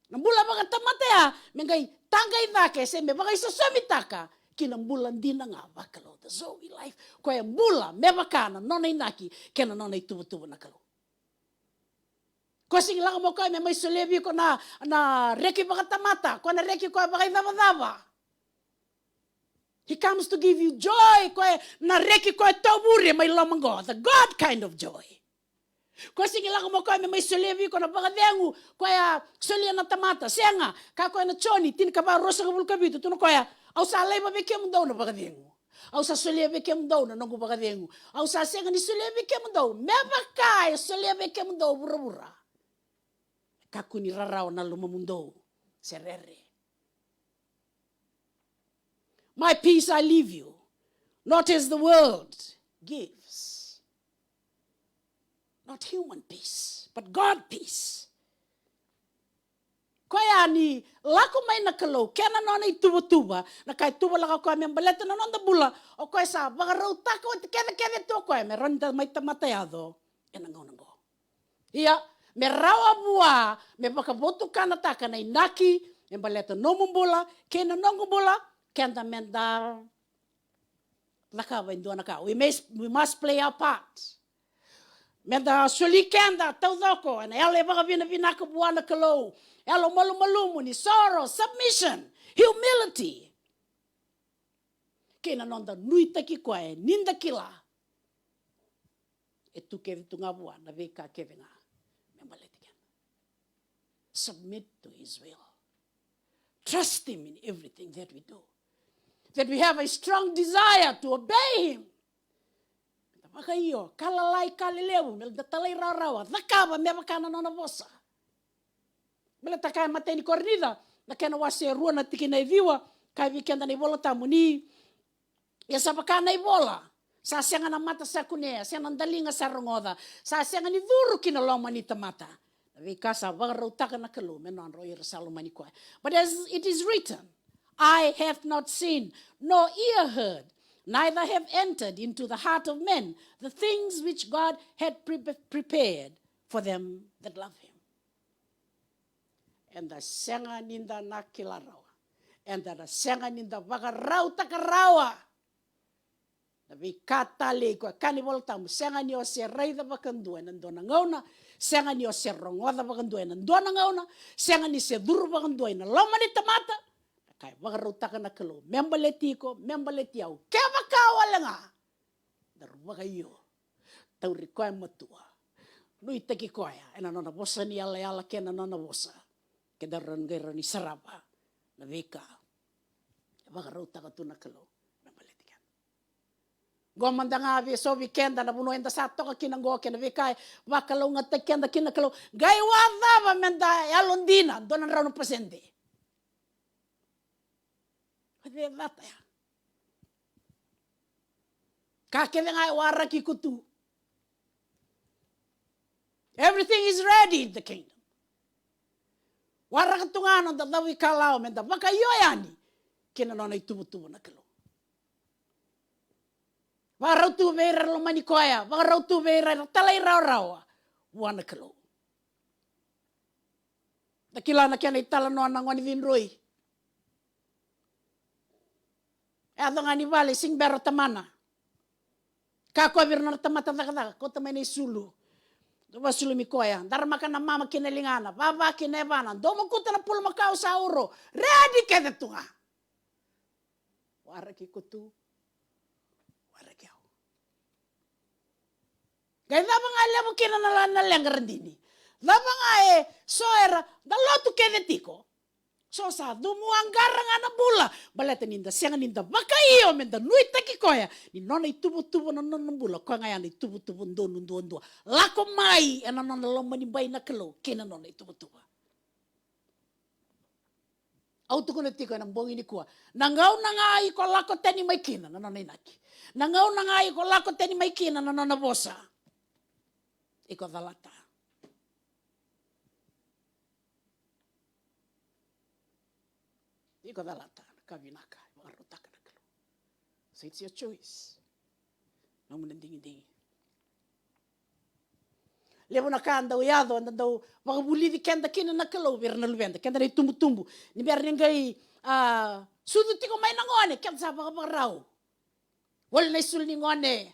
Nambula mga tamataya, mengay tangay vake, se me bagay sa samitaka, kinambulan din nga bakalo, the Zoe life. Kaya mbula, me bakana, nonay naki, kena nonay tubo na kalo. Kasi lang mo kaya may sulebi ko na reki mga tamata, ko na reki ko bagay dava. He comes to give you joy, kaya na reki ko tawuri may lamanggo, the God kind of joy. Kasi kila ko mo kaya may sulebi ko na baka dengu kaya sulia na tamata senga kako na choni tin ka ba rosa kabul kabito tuno kaya au sa lay ba bekem daw na baka dengu au sa sulia bekem daw na nongo baka dengu au sa senga ni sulia bekem daw me baka sulia bekem daw bura kako ni raraw na lumamundo serere. My peace I leave you, not as the world gives. Not human peace, but God peace. Kaya ni lako may nakalo, kaya na tuba na kahit tuba lang ako ang baleta na nanda bula, o kaya sa baka raw tako, kaya to ko meron da may tamatayado, yan ang ngongo. Iya, merawa bua, may baka boto ka na taka na inaki, yung baleta no mumbula, kaya na nongo bula, kaya na mendar Laka vai ndona ka. We must play our part. Menda solikenda taudoko and ele vaga vina ka buana kalo. Elo malu ni sorrow, submission, humility. Kena nonda nui taki koe, ninda kila. E tu kevi tunga buana veka kevinga. Membaletikan. Submit to his will. Trust him in everything that we do. That we have a strong desire to obey him. Maka iyo, kalalai kalileu, mel datalai rawa, nakaba mebakana nona vosa. Mela takai mateni kornida, na kena wase rua na tiki na viwa, kai vikenda na ibola tamuni. Ya sabaka na ibola. Sa senga na mata sa kunea, senga dalinga sa rongoda, sa senga ni duru kina loma ni tamata. Vikasa wagarutaka na kalu, menon roi rasalumani koe. But as it is written, I have not seen, nor ear heard, neither have entered into the heart of men the things which God had prepared for them that love him. And the senga ninda nakila rawa. And the senga ninda wagarau takarawa. Na vikata le ko kani volta senga ni o se reida bakandua nandona ngauna, senga ni o se rongoda bakandua nandona ngauna, senga ni se duru bakandua na loma ni tamata. Kai wagarutaka na kalo membaletiko membaletiau keva kawalenga dar wagayo tauri koe matua nui taki koe ena nona bosa ni ala kena nona bosa ke daran gero ni saraba na veka wagarutaka tu na kalo membaletikan gomandanga ave so weekend na buno enda sato ka kinango ke na veka wakalo ngata kenda kinakalo gai wadava menda alondina dona rano pasende. Everything is ready in the kingdom. Warakatungan da dawi kalao menda baka yoyani kina nona itubu na kalo. Warautu vera lo manikoya, warautu vera talai rawa wana kalo. Nakila na kiana itala no ngoni vinroi. Ado ngani vale sing bero tamana. Kako birna tamata takata ko tamene sulu. Do sulu mikoya. Dar makana mama kinelingana, baba kinevana. Do makuta na pul makau sauro. Ready kede tunga. Waraki kutu. Waraki au. Gaya banga lebo kina na lengrandini. Labanga soera dalotu kede tiko. So sa dumuanggarang ana bula baleta ninda senga ninda bakaiyo menda nui taki koya ni nona itubu na nona bula ko ngaya ni tubu ndonu lako mai ana nona lomba ni bai na kelo kena nona itubu auto kono tiko na bongi ni kuwa nangau nangai ko lako teni mai kina na nona inaki nangau nangai ko lako teni mai kina na nona bosa iko dalata. Iko dalata kavinaka warutaka na kalo. So it's your choice. Namun dingi. Levo na kanda uyado anda daw magabuli di kenda kina na kalo ber na lubenda kenda ni tumbu ni ber ningai sudu tiko may nangone kenda sa baka wal na isul ni ngone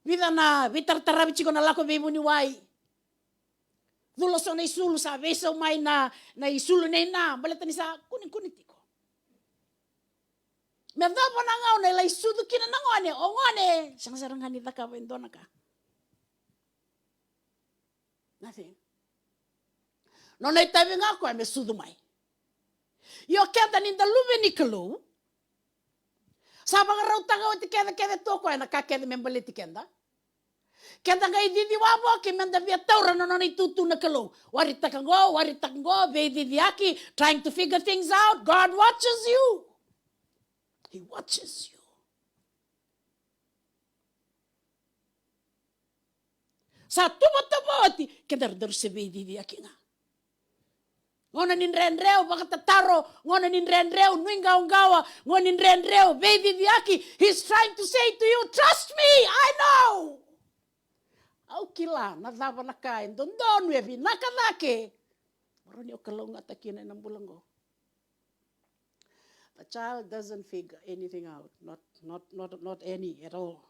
vida na vitar tarabi chiko na lako bebu ni wai. Dulu so na isulu sa vesa umay na isulu na baleta ni sa kuning tiko. Merda po na ngaw na ilay sudu kina na ngone o ngone sang sarang hanita ka vendona ka. Nothing. No na itabi nga ko ay sudu may. Yo kenda ninda lube ni kalu. Sabang raw tagaw ti keda to ko ay nakakeda membaliti kenda. Kenda ngai didi wabo ki menda via taura no itutu na kalo. Waritakango, be didi aki, trying to figure things out. God watches you. He watches you. Sa tumo-tumoti, kenda se be didi aki nga. Ngona ninrendreo baka tataro, ngona ninrendreo nuingaungawa, ngona ninrendreo be didi aki. He's trying to say to you, trust me, I know. Au kila na dava na kain don wevi nakadake maroni o kalonga takina ng bulango The child doesn't figure anything out, not any at all.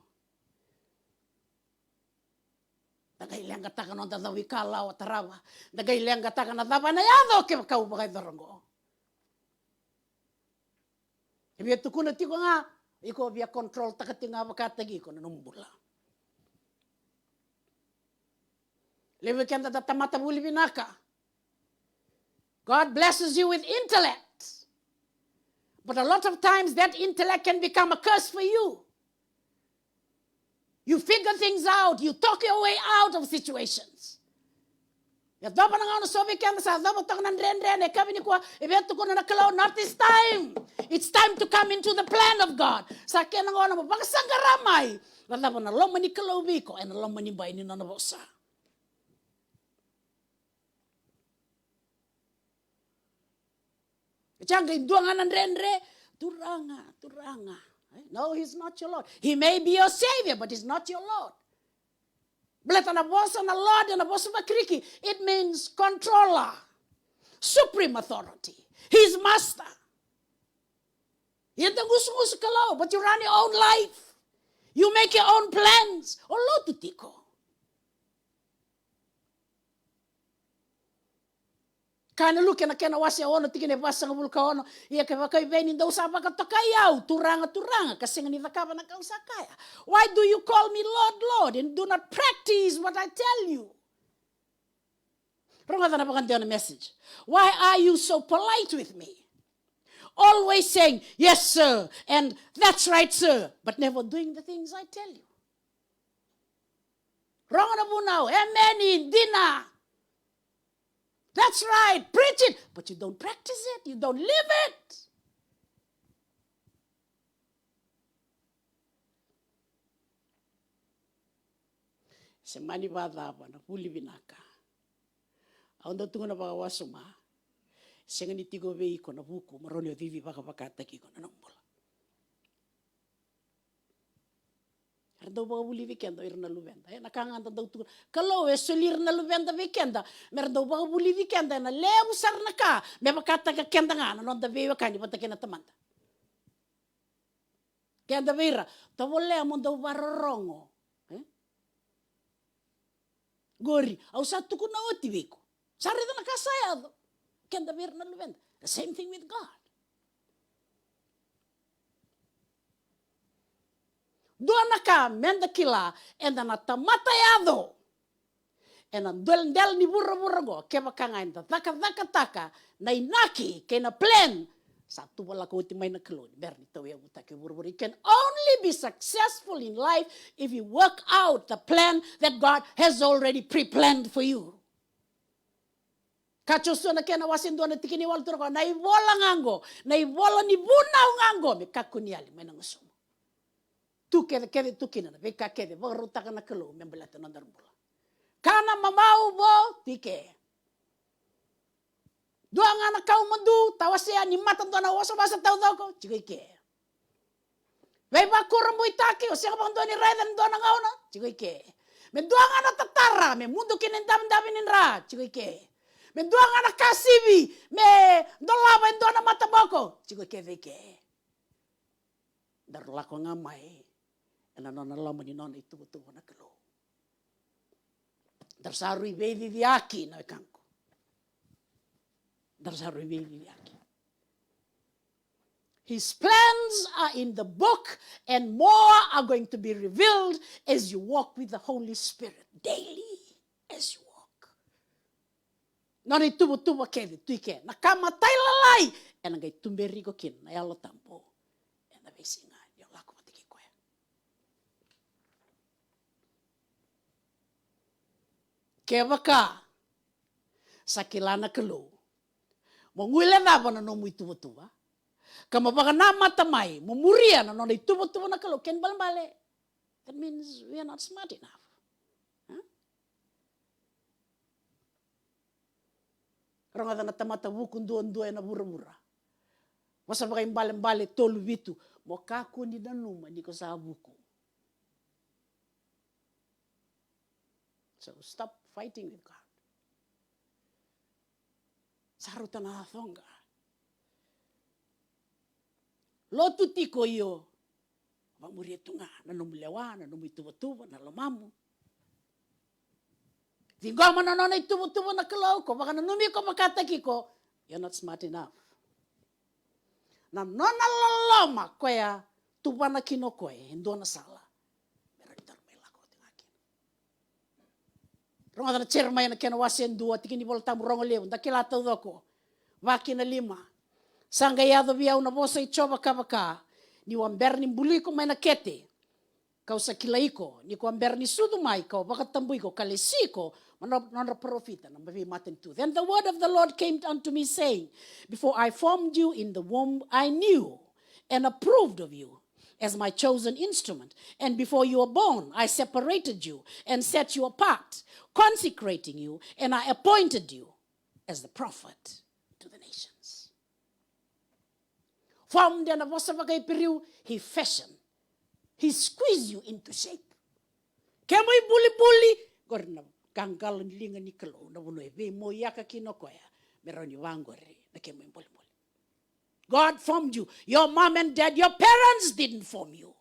Dagay lenga taka no da wikala o tarawa. Dagay lenga taka na daba na yado ke kau bagay dorongo. Ibia tukuna tiko nga iko bia control taka tinga bakatagi ko nanumbula. Lewe kenda da tamata buli binaka. God blesses you with intellect. But a lot of times that intellect can become a curse for you. You figure things out. You talk your way out of situations. Ya doba na ngano sobi kenda sa doba tong nan ren kabi ni kwa ibeto ko na nakalaw not this time. It's time to come into the plan of God. Sa kena ngano mo baka sanggaramay. Lalo na lo mani kalaw biko and lo mani bay ni nanabosa. Jangan duangan nan ren turanga. No, he's not your Lord. He may be your Savior, but he's not your Lord. Belata na boss na Lord na boss makriki. It means controller, supreme authority. He's master. Yan ang gusto kalau, but you run your own life. You make your own plans. O lo tutiko. Kana luke na kena wasi ono tikine basa ngabul ka ono ia ke vakai beni ndau sapa ka takayau turanga kasi ngani vakava na kau sakaya. Why do you call me Lord and do not practice what I tell you? Ronga na bakante on a message. Why are you so polite with me? Always saying yes sir and that's right sir, but never doing the things I tell you. Ronga na bunau amen dina. That's right, preach it, but you don't practice it, you don't live it. Semani bada na puli binaka. Aonda tungo na bawasuma. Sengani tigo vei ko na buku maroni vivi baka taki ko na nombol. Ardo ba buli weekend irna luvenda na kanganta daw tu kalau solir na luvenda weekend merdo ba buli weekend na lebu sarna ka me bakata ka kenda ngana non da vewa kani bata kena tamanta kenda vera to volle amondo warrongo gori au satu kuna oti viko sare na kasaya kenda vera na luvenda. The same thing with God. Doana ka menda kila enda na tamata yado. Ena del ni burra go keba kanga enda taka na inaki kena plan satu wala ko timay na kalon berni tawe uta ke burra. You can only be successful in life if you work out the plan that God has already pre-planned for you. Kachoso na kena wasin doana tikini wal turko na ibola ngango na ibola ni bunau ngango me kakuniali menangusumo. Tu kede tu kina na veka kede varuta kana kelo membelata na darbula kana mamau bo tike doanga na kau mandu tawase ani mata dona wasa basa tau ko chike vai ba kurumbu itaki o sega bandoni raiden dona ngauna chike me doanga na tatara me mundo kinen dam ra chike me doanga na kasibi me dolaba dona mata boko chike veke darla ko ngamai ena nona lama ni nona itu na kelo. Darsarui bevi viaki na kanko. Darsarui bevi viaki. His plans are in the book and more are going to be revealed as you walk with the Holy Spirit daily as you walk. Nona itu kede tuike na kamatai lalai ena gai tumberi ko kin na yalo tampo ena besinga. Kebaka sakilana kelo mongwile na bana no muito tuwa kama baka na matamai momuria na no itu na kelo ken balbale. That means we are not smart enough. Ranga na tamata buku ndua na bura wasa baka imbale tolu vitu mo kaku ni danuma ni ko sa buku. So stop fighting with God. Sarutana thonga. Lotu tiko io. Mamuri tunga na numulewa na numituba na lomamu. Tingoma na nona ituba na kalau ko baka numi ko makataki ko. You're not smart enough. Na nona loloma ko ya tuba na kinoko endo na sala. Ronga na cermai na kena wasen dua tikini bol tamu ronga leun dakila tau doko. Waki na 5. Sanga yado biau na bosa I coba kabaka. Ni wamber ni buliko mai na kete. Kau sa kilaiko. Ni ko wamber ni sudu mai kau baka tambuiko kalesiko. Manora profita na mavi maten tu. Then the word of the Lord came unto me saying, before I formed you in the womb, I knew and approved of you as my chosen instrument. And before you were born, I separated you and set you apart, consecrating you, and I appointed you as the prophet to the nations. Formed and he fashioned. He squeezed you into shape. Kemoi buli gorna ganggal linga ni kalo na buno be mo yaka kinokoya meroni wangore na kemoi buli. God formed you. Your mom and dad, your parents didn't form you.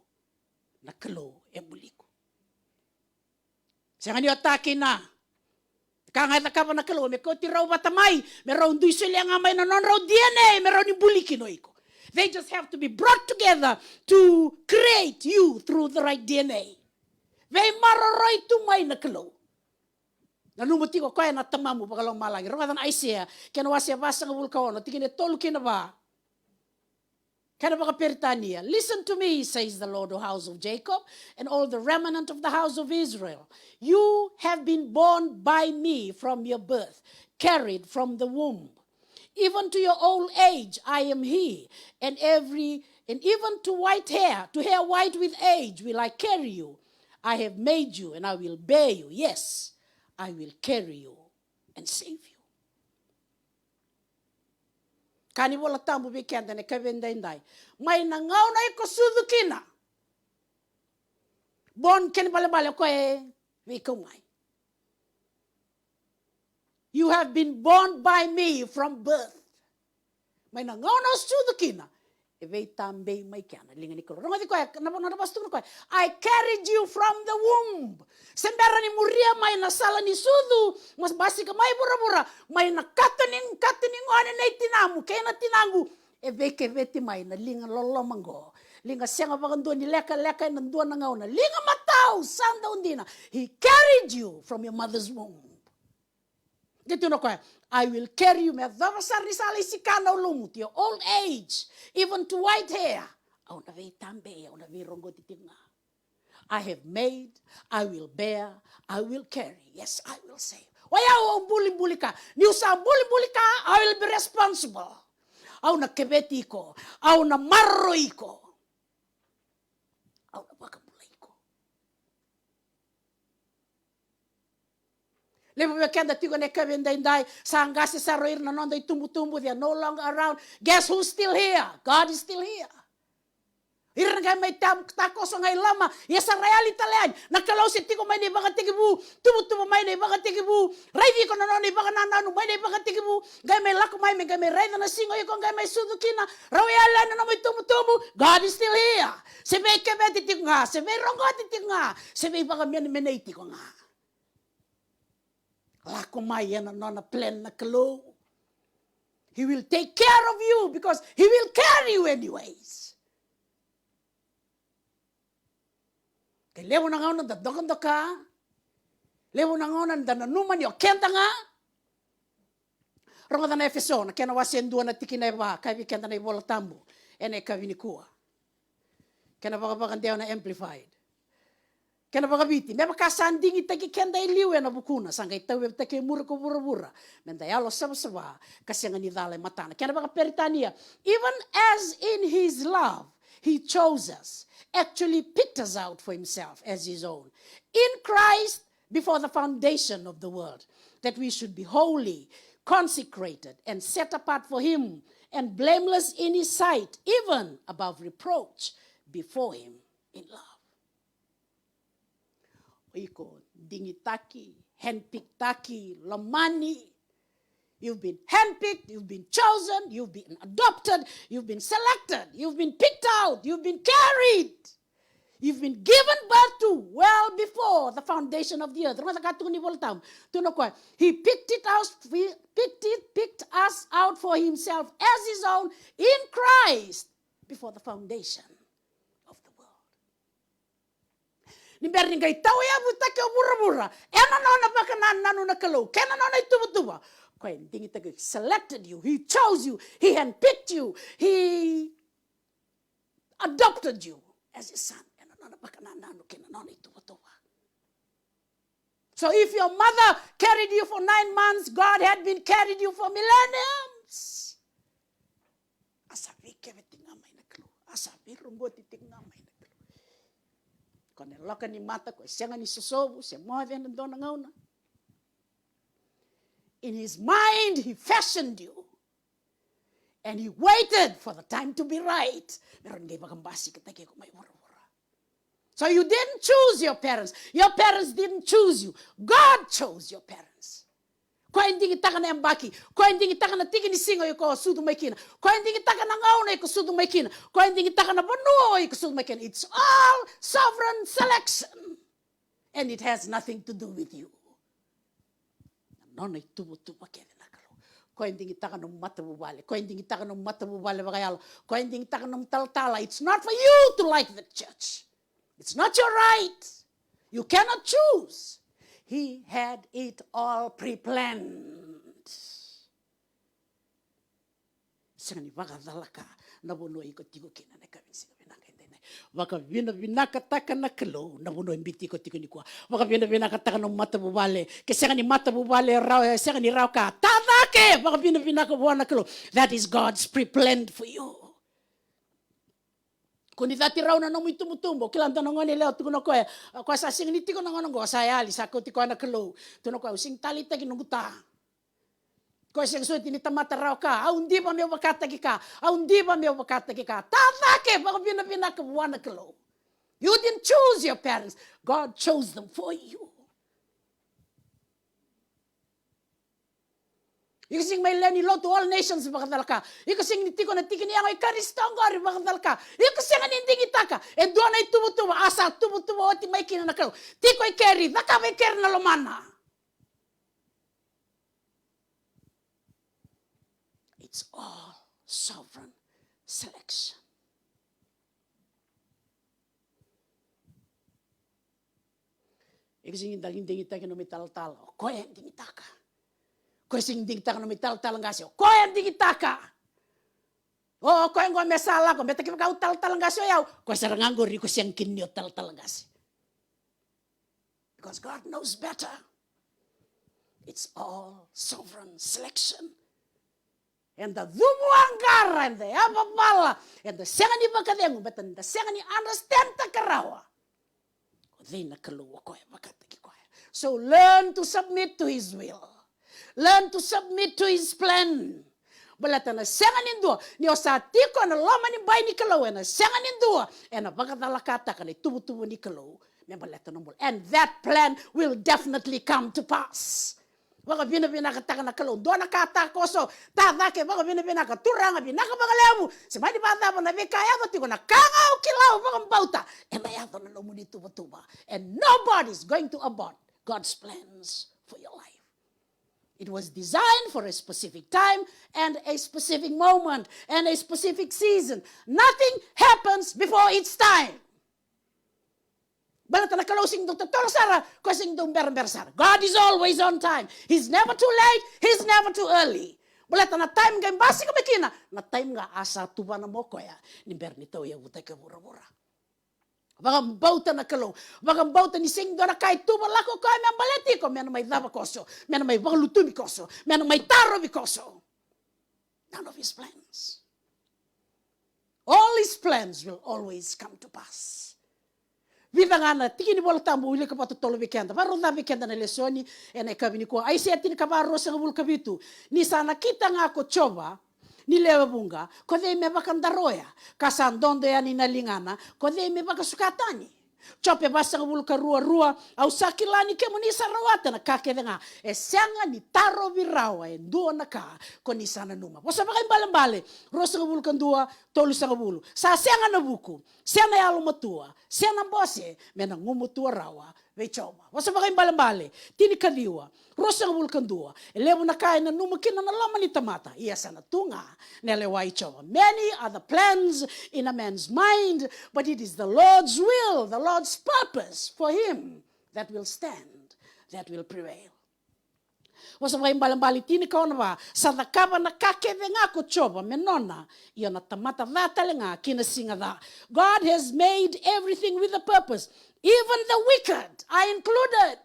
Nakalo ebuliko. Sanga ni atake na. Kanga takapa nakalo me ko tiraw batamay, meron du sila nga may nanonraw DNA, meron ni bulikino iko. They just have to be brought together to create you through the right DNA. They maroroy tumay nakalo. Nanumuti ko kaya na tamamu bagalong malangi. Ronga dan Isaiah, kenawasya basa nga bulkaon, tikine tolu kinaba. Listen to me, says the Lord, O house of Jacob, and all the remnant of the house of Israel. You have been born by me from your birth, carried from the womb. Even to your old age, I am he, and even to white hair, to hair white with age, will I carry you. I have made you, and I will bear you. Yes, I will carry you and save you. Kani wala tambu bikenda ne kavenda indai. Mai na ngau na iko sudukina. Bon ken bale ko wikumai. You have been born by me from birth. Mai na ngau na sudukina. Eve tambe mai kana linga nikolo. Ronga di ko na bastu ko. I carried you from the womb. Sembara ni muria mai na sala ni sudu. Mas basika mai bura-bura. Mai na kataning ane na itinamu. Kaya na tinangu. Eve keveti mai na linga lolomango. Linga senga bagando ni leka na dua na ngauna. Linga matao sanda undina. He carried you from your mother's womb. Gitu no kaya. I will carry you. Me davasar ni sala isikana ulumut. Your old age. Even to white hair. Au na vei tambe. Au na vei rongo titinga. I have made, I will bear, I will carry. Yes, I will save. Waya o buli ka. Ni usa buli ka, I will be responsible. Au na kebeti ko. Au na marro iko. Au na bakabula iko. Lebo bekenda tigo ne kebenda indai. Sangasi saroir na nonda itumbu. They are no longer around. Guess who's still here? God is still here. Irangay may takos ngay lama. Yasa realita lean. Nakalaw si tiko may naibaga tigibu. Tubo may naibaga tigibu. Raivi ko na naibaga nananu may naibaga tigibu. Gay may lako may gay raiva na singo yun gay may sudukina. Rawala na may tumutubo. God is still here. Sebe kebeti tiko nga. Sebe rongoti tiko nga. Sebe baga menay tiko nga. Lako may yan na plan na kalo. He will take care of you because he will carry you anyways. Kay lewo na ngaw da dokan doka. Lewo na ngaw da nanuman yo kenta nga. Ronga da na Efeso na kena wasen dua na tikina ba kay kenta na ibola tambu. Ene kavinikua. Kena baka deo na amplified. Kena baka biti. Me baka sanding itaki kenda iliwe na bukuna sanga itawe take mura ko bura. Menda yalo saba kasi nga ni dale matana. Kena baka peritania. Even as in his love he chose us. Actually picked us out for himself as his own. In Christ, before the foundation of the world, that we should be holy, consecrated, and set apart for him, and blameless in his sight, even above reproach, before him in love. Oiko, dingitaki, handpiktaki, lamani, You've been handpicked, you've been chosen, you've been adopted, you've been selected, you've been picked out, you've been carried. You've been given birth to well before the foundation of the earth. He picked us out for himself as his own in Christ before the foundation of the world. He selected you, he chose you, he handpicked you, he adopted you as his son. So if your mother carried you for 9 months, God had been carried you for millenniums. In his mind, he fashioned you. And he waited for the time to be right. So you didn't choose your parents. Your parents didn't choose you. God chose your parents. It's all sovereign selection. And it has nothing to do with you. It's not for you to like the church. It's not your right. You cannot choose. He had it all pre-planned. Waka vina vinaka taka na kelo na buno imbiti ko tiko ni kwa waka vina vinaka taka no mata bubale ke senga ni mata bubale rao senga ni rao ka tadake waka vina vinaka buana kelo. That is God's pre-planned for you. Kuni dati rao na no mutumbo kilanta no ngone leo tuko no ko ko sa sing ni tiko no ngono go saya ali sa ko tiko na kelo tuno ko sing talita ki nguta. Ko sing so tini tamata rao ka au ndi pa me wakata ki ka au ndi pa me wakata ki ka tadake waka vina vinaka buana kelo. You didn't choose your parents. God chose them for you. You can sing my leni lo to all nations bakadalka. You can sing ni tiko na tiki ni angay karistongori bakadalka. You can sing ni ndingi taka. E doon ay tubo-tubo asa tubo-tubo oti may kinanakaw. Tiko ay carry nakabay carry na lomana. It's all sovereign selection. Ikasing ding taka no mital-tal. Ko yang ding taka. Ko sing ding taka no mital-tal ngasyo. Ko yang ding taka. Oh, ko yang mesala ko metaki ka tal-tal ngasyo yaw. Ko saranganggo ri ko siyang kinyo tal-tal ngasyo. Because God knows better. It's all sovereign selection. And the Zumuangara and the Ababala and the Sangani Bakadengu, but the Sangani understand Takarawa. So learn to submit to his will. Learn to submit to his plan. Balata na Sangani do, ni osatiko na loma ni bay ni kalo, and a Sangani do, and a Bakadalakata and a tubu ni kalo. And that plan will definitely come to pass. Waka bina kataka na kalong doon nakata koso tadake waka bina ka turanga bina ka bagalemu semadi bata mo na bikaya mo tiko na kangaw kilaw waka bauta and ayato na lumuni tuba and nobody's going to abort God's plans for your life. It was designed for a specific time and a specific moment and a specific season. Nothing happens before its time. God is always on time. He's never too late. He's never too early. Balata na time game basi kumikina na time nga asa tuba na moko ya ni bernito ya uteke bura. Bagam bauta na kalo, bagam bauta ni sing do na kai tuba lako ko me baleti ko me na may daba koso, me na may baglutu bikoso, me na may taro bikoso. None of his plans. All his plans will always come to pass. Viva ngana tiki ni bola tambu ile ka patutolo weekend. Baro na weekend na lesoni ene kabini ko. Ai setin ka baro sa bul kabitu. Ni sana kita nga ko choba ni lewa bunga. Ko de me bakandaroya. Kasandonde ya ni nalingana. Ko de me bakasukatani. Chope basa ngabulu ka rua au sakilani ke munisa rawata na kake denga e senga ni taro virawa e ndua na ka koni sana numa. Wasa baka imbale rosa ngabulu kan dua tolu sa ngabulu. Sa senga na buku, senga ya matua, senga bose mena ngumutua rawa ve choba. Wasa baka imbale tini kaliwa rosa ngabulu kan dua e lebu na ka na numa kina na lama ni tamata ia sana tunga nele wai choba. Many are the plans in a man's mind, but it is the Lord's will, the Lord's purpose for him that will stand, that will prevail. Wasa vai mbali tini kaona ba sa nakaba na kake venga ko choba menona ia na tamata vatalenga kina singa da. God has made everything with a purpose, even the wicked are included.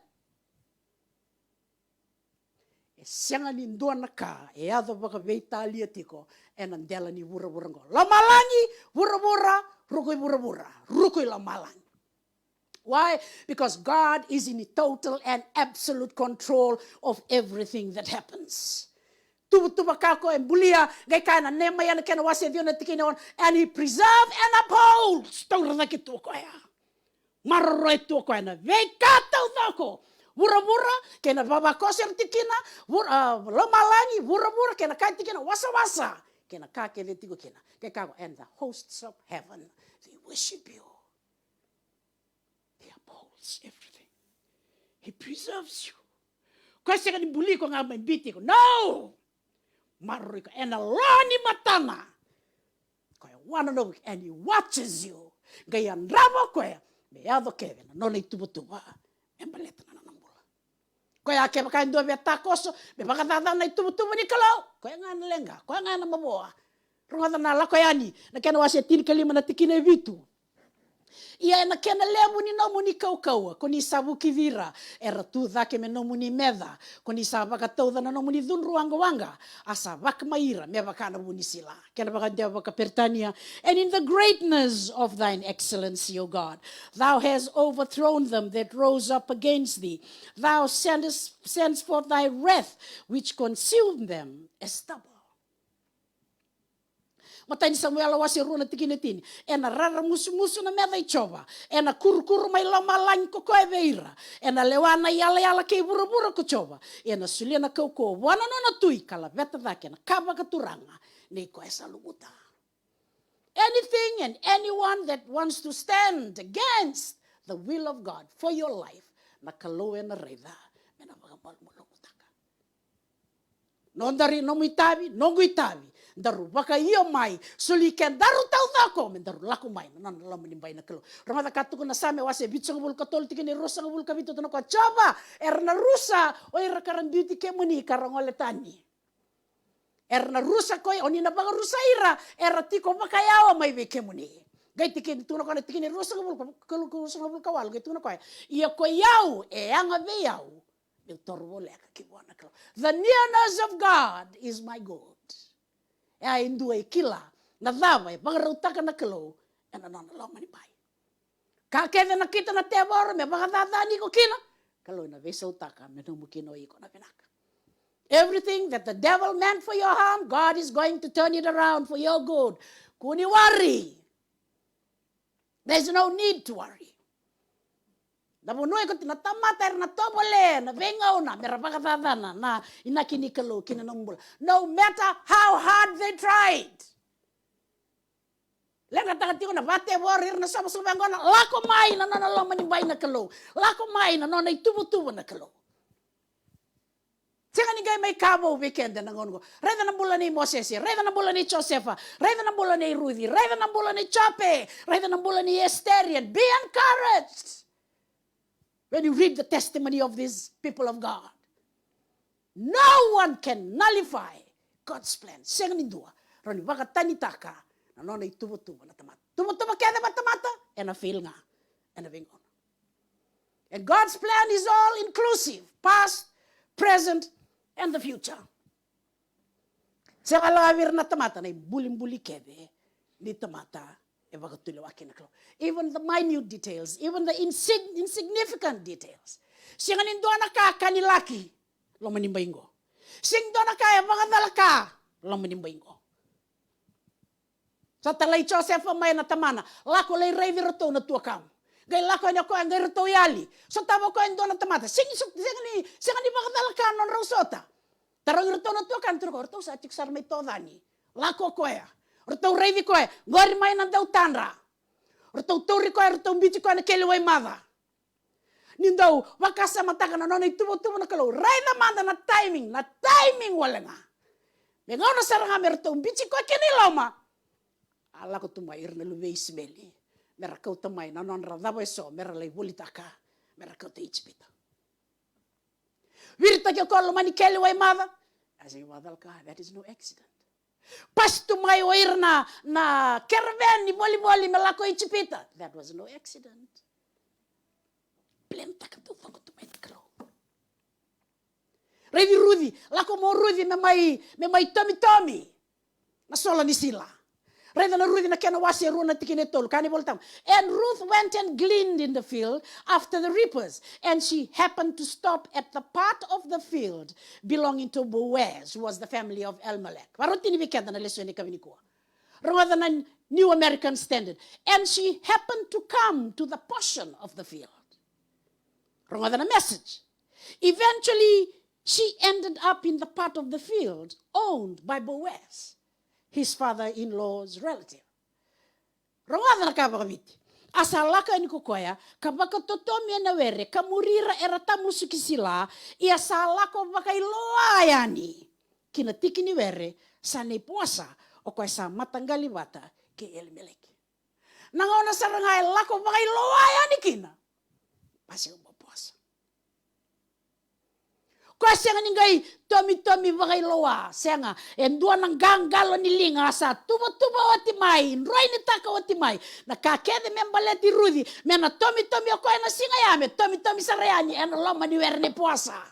E senga ni ndua na ka e ado baka veita alia tiko e nandela ni vura ngo. Lamalangi vura rukoi lamalangi. Why? Because God is in total and absolute control of everything that happens. Tuba kako and bulia gai kana nema yana kana wase diona tikina on, and he preserves and upholds. Taura na ki tuko ya. Maroroi tuko ya na veikata utako. Vura kena baba koser tikina lamalangi vura kena kai tikina wasa kena kake le tiko kena ke kako, and the hosts of heaven they worship you. Everything. He preserves you. Kasi ka ni buli ko nga may biti ko. No! Maruri ko. And alani matana. Kaya wana no, and he watches you. Gaya nramo ko ya. Mayado keve na nona itubutuba. Embaleta na nanambula. Kaya kaya kain doa vya takoso. May pakatata na itubutuba ni kalau. Kaya nga nalenga. Kaya nga na maboa. Rungata na lakoyani. Na kaya nawasi tini kalima na tikine vitu. Ia na kena lemu ni nomu ni kau koni sabu kivira era tu dhake me nomu ni medha koni sabaka tauda na nomu ni dhunru wanga asa vak maira me vakana bunisila kena baka dia baka pertania. And in the greatness of thine excellency, O God, thou hast overthrown them that rose up against thee. Thou sends forth thy wrath which consumed them as stubble. Matai ni Samuel wasi runa tikinetini. Ena rara musu na meda I choba. Ena kuru mai lama lain ko koe veira. Ena lewana yala kei bura ko choba. Ena suliana kau ko wana nona tui kala veta dhake na kaba katuranga. Nei koe salumuta. Anything and anyone that wants to stand against the will of God for your life, na kaloe na reda. Mena magambal mo lumutaka. Nondari nongu itabi. Daru baka iyo mai suli ken daru tau dako men daru laku mai nan lam ni bai na kelo ramata katuko na same wase bitso ngul katol tikini rosa ngul kabito to ko coba erna rusa o era karan beauty ke muni karangole tani erna rusa koi oni na banga rusa ira era tiko baka yawa mai be ke muni gai tikini tuno ko tikini rosa ngul ngul kawal gai tuno ko ia ko yau e anga be yau il torvole ka kibona kelo. The nearness of God is my good. E indua I kila na dhava e pangarutaka na kelo e na nana lau mani bai. Ka keve na kita na te bora me pangadadani ko kina kelo na vesa utaka me no mukino iko na pinaka. Everything that the devil meant for your harm, God is going to turn it around for your good. Kuni worry. There's no need to worry. Na bunoi ko tinatamata na tobole na venga una merapakatadana na inakini kelo kina nombula. No matter how hard they tried. Lega takatiko na bate warrior na sama ngona lako mai na nana lo manimbai na kelo. Lako mai na nona itubu na kelo. Sika ni gai mai kabo weekend na ngongo. Reda na bula ni Moses, reda na bula ni Josefa, reda na bula ni Ruthi, reda na bula ni Chape, reda na bula ni Esterian. Be encouraged. When you read the testimony of these people of God, no one can nullify God's plan. Senga nindua, roni baka tanitaka, na nona itubu na tamata. Tubu kaya ba tamata, e na fail nga, e na vingon. And God's plan is all inclusive, past, present, and the future. Senga lawir na tamata, na bulim-buli kebe, ni tamata, even the minute details, even the insignificant details. Singa nindo na ka kanilaki, lo manimbaingo. Sing do na ka mga dalaka, lo manimbaingo. Sa talay Joseph may na tamana, lako lay revirato na tuakam. Gai lako ina ko ngai roto yali. So tabo ko dona tamata. Singani bakadala kan non rosota. Taro roto no to kan tro roto sa tik sar mai todani. Lako ko ya. Roto revi ko ya. Gori mai na dau tanra. Roto tori ko roto bici ko na kele wai mada. Nindau wakasa mataka na nona tubo na kalau. Rai na manda na timing wala nga. Mengaw na saranga merto bici ko kene loma. Ala ko tumai irna luwe ismeli. Mera kau tamai na non radavo eso mera lei volitaka mera kau te ichpita virta ke kolo mani kele wai mada asi wadal ka that is no accident pas tumai oir na caravan ni boli melako ichpita that was no accident plenta ka tu fango tumai kro revi rudi lako mo rudi me mai tomi na sola ni sila. And Ruth went and gleaned in the field after the reapers. And she happened to stop at the part of the field belonging to Boaz, who was the family of Elimelech. New American Standard. And she happened to come to the portion of the field. A message. Eventually, she ended up in the part of the field owned by Boaz, his father-in-law's relative. Rongada na kabakabiti. Asalaka ni kukoya, kabaka totomi na were, kamurira erata musukisila, ia salako baka iloa yani. Kinatiki ni were, sane puasa, o kwa sa matanggali bata ke Elimelech. Nangaona sarangay lako baka iloa yani kina. Pasi puasa. Kwa siya ningay tomi bakay loa siya endua nang ganggalo ni linga sa tubo otimay roy ni taka otimay nakakede membaleti rudi mena tomi ako na singayame tomi sarayani and loma ni werne puasa.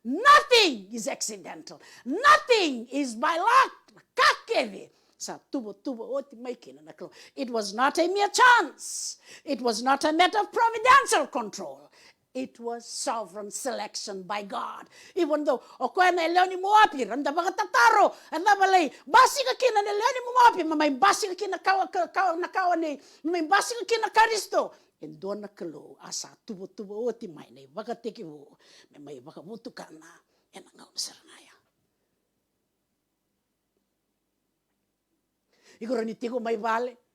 Nothing is accidental, nothing is by luck. Kakede sa tubo otimay kina naklo. It was not a mere chance, it was not a matter of providential control. It was sovereign selection by God. Even though okoy na Leoni Moapi, randa baka tataro, anda balay basi ka kina na Leoni Moapi, may basi ka kina nakawa ni, may basi ka kina Karisto. And doon na kalo asa tubo oti may na baka tikiwo, may baka mutukan na, yan ang ngaw na saranaya. Iguro ni tigo may vale.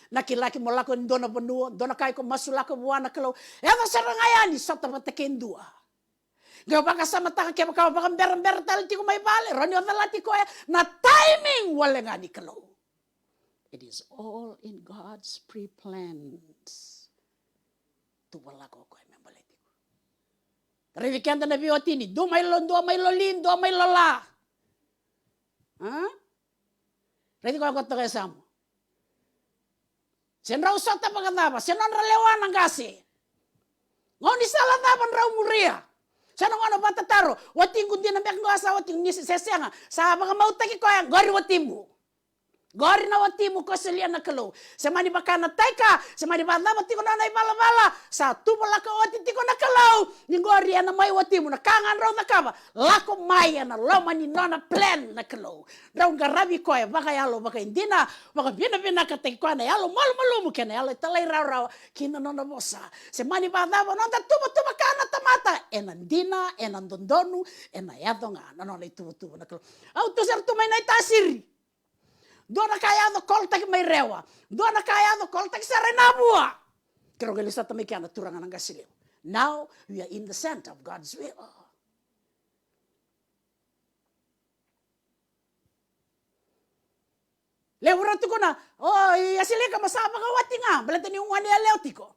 Nakilaki mo lako dona benua, dona kai ko masulako buana kalau. Eva sarangayani sota patekendua. Gak baka sama taka ke baka ber tali tiko mai bale. Roni odalati ko na timing wale ngani kalau. It is all in God's pre-plans. Tu walako ko membale tiko. Revikenda na biotini, do mai lolin, do mai lola. Redi ko agota kay samo. Sen rau sota pagadaba, sen on ralewan ang gasi. Ngoni sala daban rau muria. Sen ngono batataro, wating kundi na mek ngasa wating ni sesenga. Sa mga mautaki ko yang gori watimu. Gori na watimu ko selia na kalo. Semani bakana taika, semani badama tiko na bala. Sa tubala ka wati tiko na kalo. Ni gori na mai watimu na kangan rau na kaba. Lako mai na loma ni nona plan na kalo. Rau garabi ko baka yalo baka indina, baka bina ka tiko na yalo malu kena yalo talay rau kina nona bosa. Semani badama nona tuba kana tamata enandina enandondonu enayadonga nona tuba na kalo. Au to ser tumay na itasiri. Dona kaya do koltak may rewa. Dona kaya do koltak sa renabua. Kero gelisa tamikiana turangan ang gasileo. Now we are in the center of God's will. Lewratu ko na, yasile ka masama ka wati nga. Balata ni umwani alewti ko.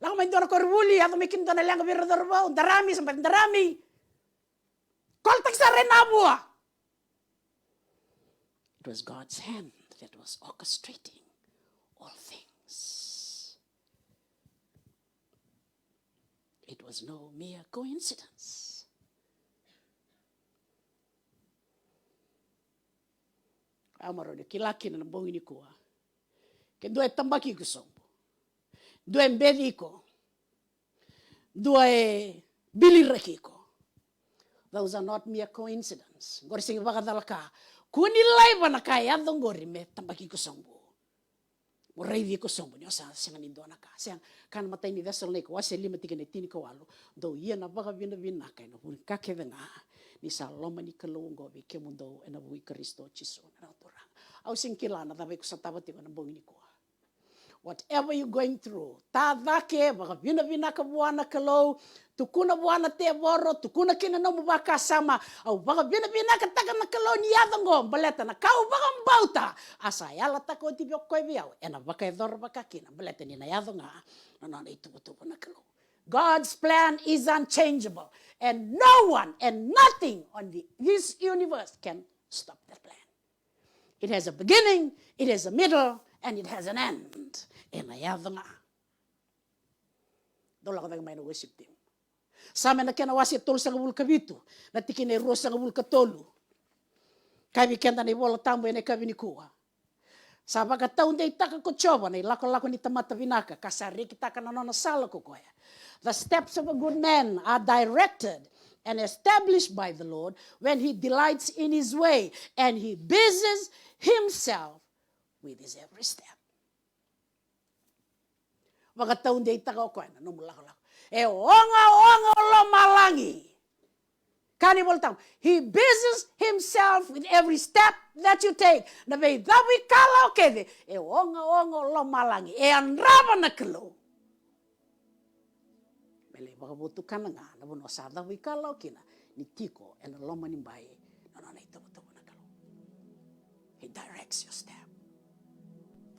Lang may dona korbuli, ato may kinto na lang kabiradorba, darami, sampai darami. Koltak sa renabua. It was God's hand that was orchestrating all things. It was no mere coincidence. Amaro de kilaki na bongi ni kuwa. Ke due tambaki ko sombo. Due mbedi ko. Due biliraki ko. Those are not mere coincidence. Gori singi bakadalaka. Kunilay ba na kaya dong gori me tambaki ko sombo. Morai ko sombo ni asa sengan indona ka. Seng kan matai ni vessel nei ko ase 5:3 ko alu. Do ia na baga vina ka no pun ka ke venga. Ni sa loma ni kalongo vi ke mundo ena vui Kristo Jesu na torang. Au singkila na tabe ko sa tabati ko na bongi ni ko. Whatever you're going through, tadake baga vina ka buana kalo, tukuna buana te boro, tukuna kina no mubaka sama, au baga vina ka taka na kalo ni yadango, baleta na kau baga mbauta, asa yala tako ti biok koi biao, ena baka edor baka kina, baleta ni na yadonga, na itu na kalo. God's plan is unchangeable, and no one and nothing on this universe can stop that plan. It has a beginning, it has a middle, and it has an end. Ena yadonga. Dola ka may na worship team. Sama na kena wasi tol sa ngabul kabitu. Natikin ay ros sa ngabul katolu. Kabi kenda na ibola tambo na kabi ni kuha. Sa pagkataon day taka ko choba na ilako-lako ni tamata vinaka. Kasari kita ka na sala ko koya. The steps of a good man are directed and established by the Lord when he delights in his way and he busies himself with his every step. Pagkataon day taka ko na numulako-lako. Onga lo malangi. Kanibol tao. He busies himself with every step that you take. Na be dawi kala kede. Onga lo malangi. Anraba na kalo. Mele bakabutu kana nga na buno sa dawi kala kina ni tiko and lo manimbai na ito na kalo. He directs your step.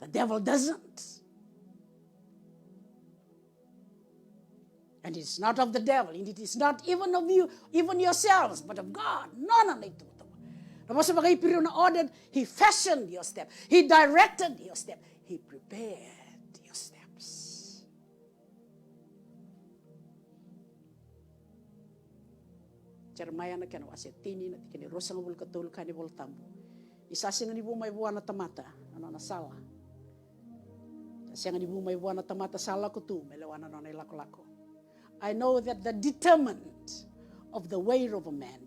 The devil doesn't. And it's not of the devil. And it is not even of you, even yourselves, but of God. None of it. Ordered, he fashioned your step. He directed your step. He prepared your steps. Jeremiah na kena wasi tini na tikini rosang ubul katul kani bol tambu. Isasing ni bumay buwan na tamata. Ano na sala. Isasing ni bumay buwan na tamata sala ko tu. Melewana na lako-lako. I know that the determination of the way of a man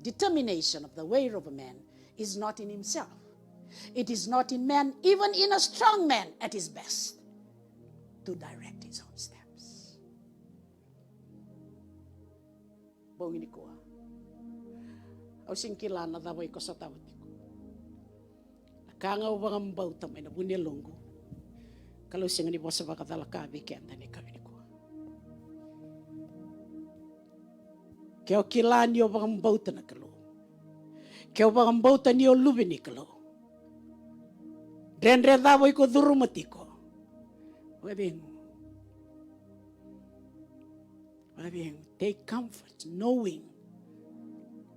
is not in himself. It is not in man, even in a strong man at his best, to direct his own steps. Bongini ko. Au singkila na daway ko sa tawat ko. Nakanga ubang bauta may nabunilonggo. Kalau sing ni bosa bakatala kabi kenda ni kabi. Keo kilani o bagambauta na kalo. Keo bagambauta ni o lubi ni kalo. Renre davo iko durumatiko. Wabing. Take comfort knowing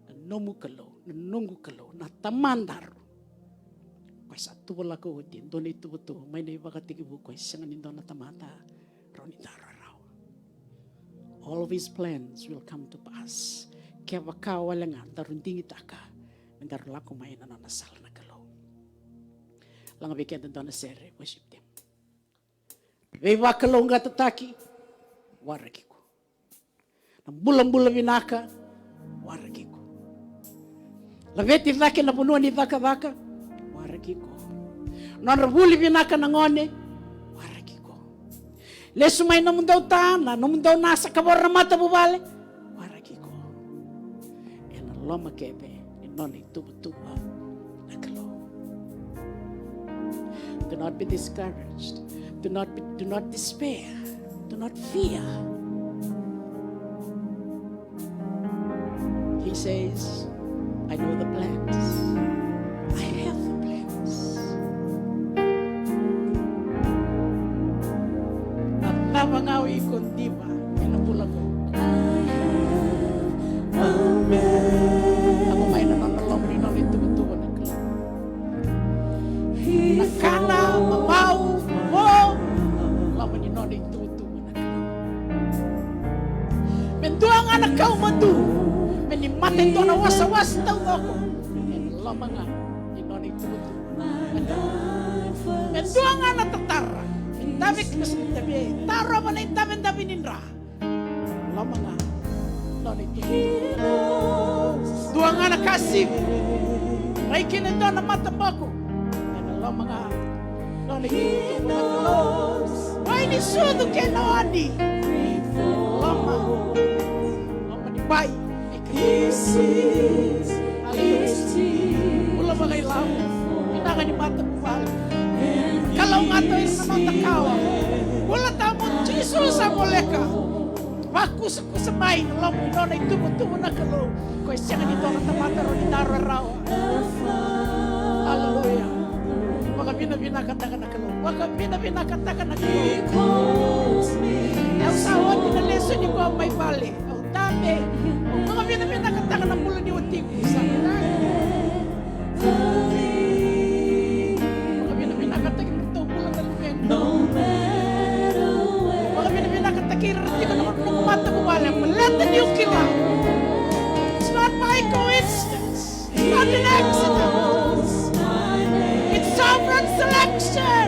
na nomu kalo, na nungu kalo, na tamandar. Kaya sa tuwala ko din, doon ito buto, may naibakatigibu ko, isang nindo na tamata, ronidaro. All of his plans will come to pass. Kaya baka wala nga, darunding itaka, mandarula kumain na nasal na kalo. Lang abikyan doon na sere, worship them. Viva kalo nga tataki, waragi ko. Nang bulang-bulang binaka, waragi ko. Laveti vake na punuan ni vaka-vaka, waragi ko. Nanrabuli binaka ng one, lesumay namun daw tana, namun daw nasa kabor na mata bubale. Waragi ko. And Allah makebe, inoni tuba-tuba nakalo. Do not be discouraged. Do not despair. Do not fear. He says, I know the plans. I have the plans. Mga ikon diba, pinabulag ko. Ako may nananolong rin ang itutuwa ng kala. Nakala, mabaw, mo. Laman yun ang itutuwa ng kala. Mentua nga nakaw madu. Menimatin to na wasawas daw ako. Laman nga, yun ang itutuwa. Mentua nga natatara. Tabik na sinitabi. Taro man ay tabi ninra. Lama nga. Lalo ito. Dua nga nakasib. Ay kinito na matambako. Lama nga. Lalo na itutu na kalau. Wai ni sudu ke noani. Lama. Lama ni bai. He sees. Mula bagai lau. Pinangan ni mata bubali. Kalau ngato yung namata kawa. Wala tamo Jesus sa moleka. Waku sa main. Alam mo ino na itubo-tubo na kalau. Kaya siya nga nito ang tamata ro ni nararawa. Hallelujah. Waka binabinakatakan na kalau. Waka binabinakatakan na kalau. Ang sawa dinaleso ni ko may bali. Ang dami. Waka binabinakatakan na mula ni Wating. Sa waka binabinakatakan na ito mula na lumen. Waka binabinakatakan na ito mata mo bali. Let the new killer. It's not by coincidence. It's not an accident. It's sovereign selection.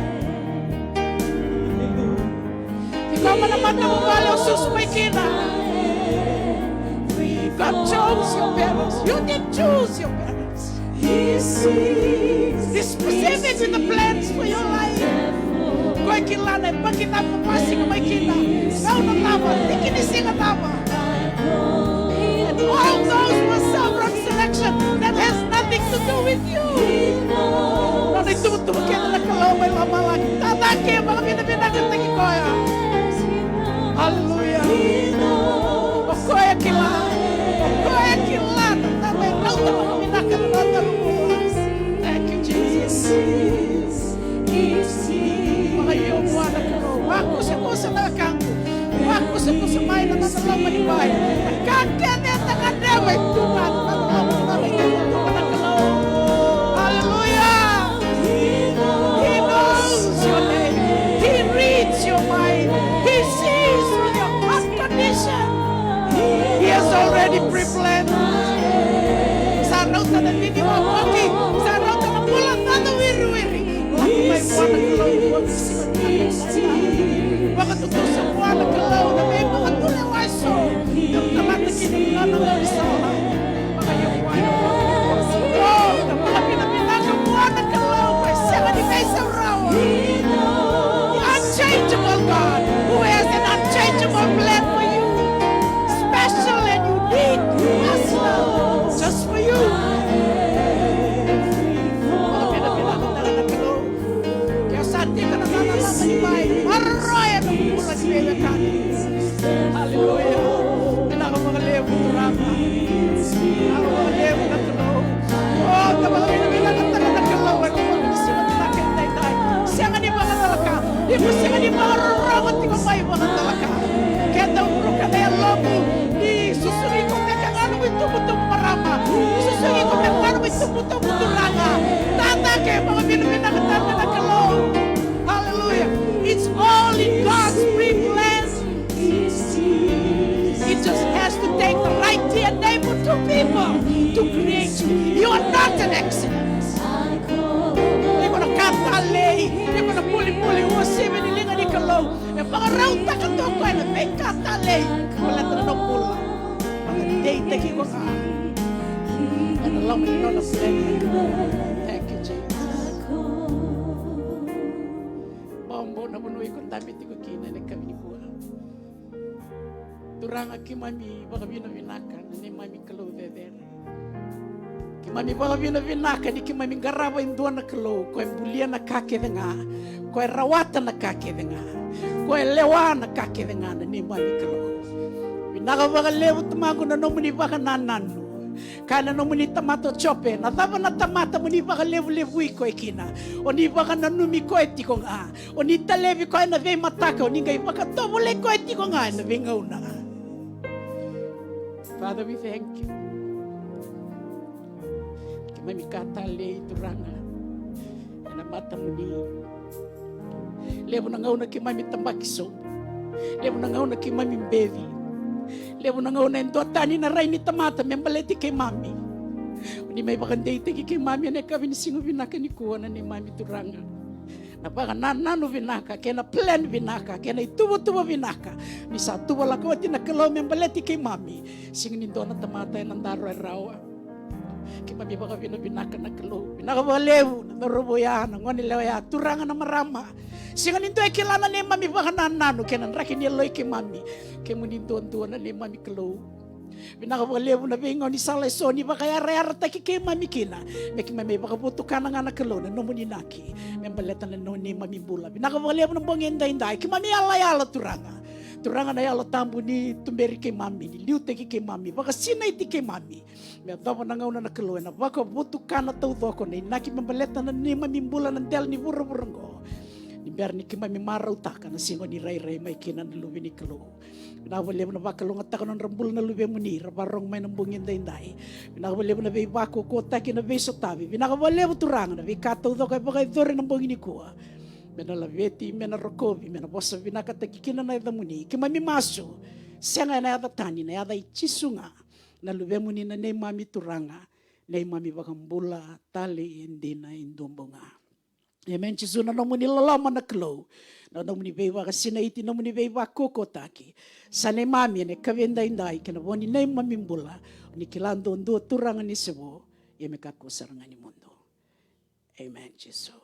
Ikaw man ang mata mo bali o susway kina. God chose your parents. You didn't choose your parents. He's specific with the plans for your life. Kau kilala, pag kita papasok ka may kita. Kau na tama, di kinising na tama. And all those were sovereign selection that has nothing to do with you. Nang itutuwa kaya na nakalaway lamalang. Tatake, mga binabinagan tagi ko ya. Hallelujah. O koya kilala. O koya kilala. Tamay rauta mga binagan na natalungulan. Thank you, Jesus. Mga iyong buwan na karo. Wako sa ko sa nakangko. Wako sa ko sa may na nanalang manibay. Nagkakanya na nga naway tuman. Nanalang na may tuman na karo. Hallelujah. He knows your name. He reads your mind. He sees through your heart condition. He has already pre-planned. Sa rauta na nini mo pagi. Sa rauta na pulang na wiri-wiri. May buwan na kalaw. Baka totoo sa buwan na kalaw na may mga tuliwaso. Yung tamata kinungan ng larisala. Baka yung buwan na oh, na mga pinapinakang buwan na kalaw. May siya ni may sarawa. The unchangeable God who has an unchangeable plan for you. Special and unique. Personal. Just for you. Hallelujah. Pinakamakalew ng rama. Pinakamakalew ng kalaw. Oh, tabalawin ang taga ng kalaw. At pag-isipan nila kay siya nga ni mga talaka. Di mo siya nga ni mga rarawat ni kumay mga talaka. Kaya daw bro ka na yung lobo. Di susungin ko na kang ano mo itumutung marama. Susungin ko na kang ano mo itumutung ranga. Tata kayo mga pinakataan na kalaw. Hallelujah. It's all in God's pre-plan. It just has to take the right DNA for two people to create you. You are not an accident. Hindi ko na katalay. Hindi ko na puli-puli. Uwasi, minilingan ni Kalaw. Yung mga rauta ka to ko na may katalay. Wala na ng pula. Mga date ko ka. And alam mo nyo na plan. Thank you, Jesus. Mambo na bunuwi kong damit ko kina. Nagkami ni buwan. Turang aki mami baka binabinaka ni mami Kalaw dedere. Ki mami baka binabinaka ni ki mami garaba indua na Kalaw ko bulia na kake denga ko rawata na kake denga ko lewa na kake denga ni mami Kalaw. Binaka baka lewa tumago na no muni baka nanano. Kana no muni tamato chope na tama na tamata muni baka levu ko ikina. Oni baka nanumi ko etiko nga. Oni talevi ko na ve mataka oni ngai baka tobole ko etiko nga na ve ngauna. Father, we thank you. Kimami katale turanga. Na mata muni. Levo na ngauna kimami tambakiso. Levo na ngauna kimami mbevi. Levo na ngauna endotani na rai ni tamata membaleti kay mami. Uni may bakandei tegi kay mami na kami ni singo vinaka ni kuwana ni mami turanga. Na baka nanano vinaka, kaya na plan vinaka, kaya na itubo-tubo vinaka. Misa tubo lang ko, tinakalaw membaleti kay mami. Singin nindo na tamatay ng daro ay rawa. Kimami baka binabinaka na kalo. Binakabalew na naroboyan ang wanilaw turangan na marama. Singa ninto ay kilala ni mami baka nanano kenan rakin ni loy ki mami. Kemuninto na ni mami kalo. Binakabalew na bingo ni salay so ni baka yara ta ki mami kina. Meki mami baka butukan nga na kalo na nomuninaki. Membaletan na no ni mami bula. Binakabalew na bonginda-inday ki mami ala turanga. Turangan na yalo tambu ni tumberi ke mami, ni liute ke mami, baka sinay ti ke mami. Mea tapa na ngauna na kaloe na baka butu kana tau toko na inaki mambaleta na ni mami mbula ng del ni vura-vurango. Ni biar ni ke mami marau taka na singo ni ray-ray may kina na lubi ni kalo. Binakawali mo na baka lungat ako ng rambul na lubi mo ni, rabarong may nambungin day-day. Binakawali mo na bay bako kota kina bay sotabi. Binakawali mo turangan na bay katau toko ay baka idore ng bungin ni kuwa. Mena laveti, mena rokovi, mena bosa vinakata kikina na yada muni. Kimami maso, senga na yada tani, na yada ichisunga. Na luve muni na ne mami turanga, ne mami bakambula, tali indina indumbunga. Amen, chisuna na muni lalama na klo. Na muni beiwa kasinaiti, na muni beiwa kokotaki. Sa ne mami, ne kavenda indai, kina boni ne mami mbula, ni kilando ndo turanga ni sebo, yemekako saranga ni mundo. Amen, Jesus.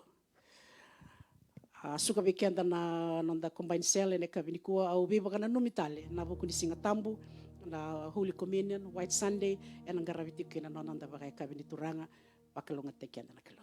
Suka vikenda na nanda combine cell ne kavinikua au biba kana numitale na buku ni singatambu na Holy Communion White Sunday en ngaraviti kina nanda bakai kavinituranga pakalonga tekenda na kalo.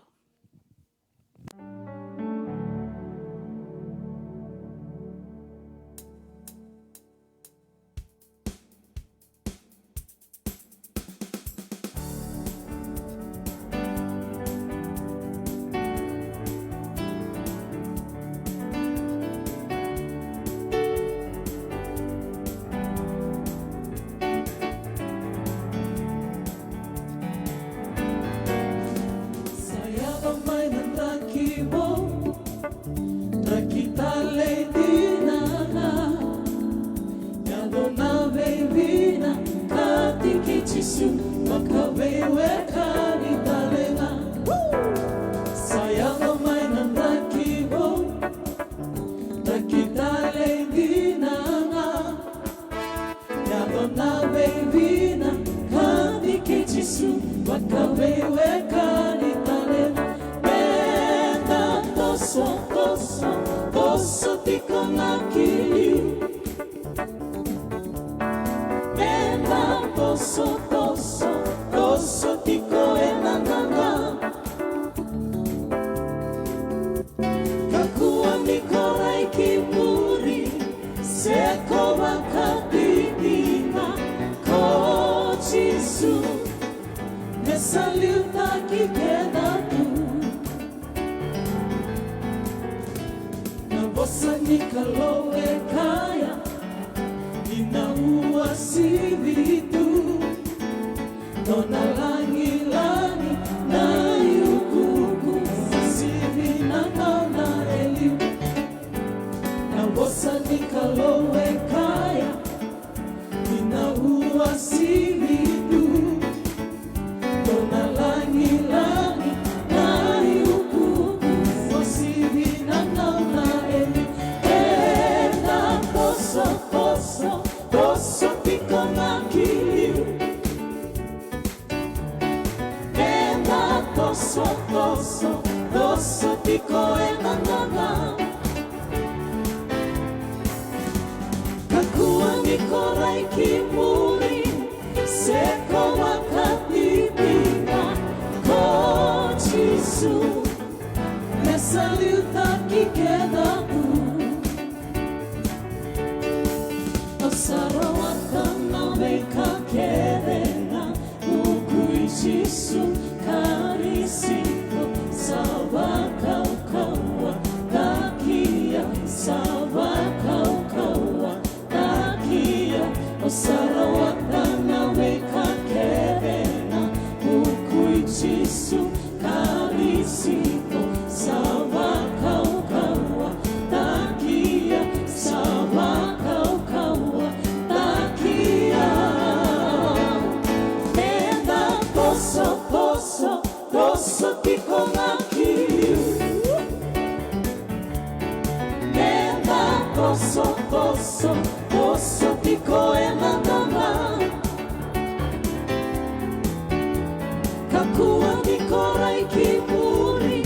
Kakua nikorai ki muri,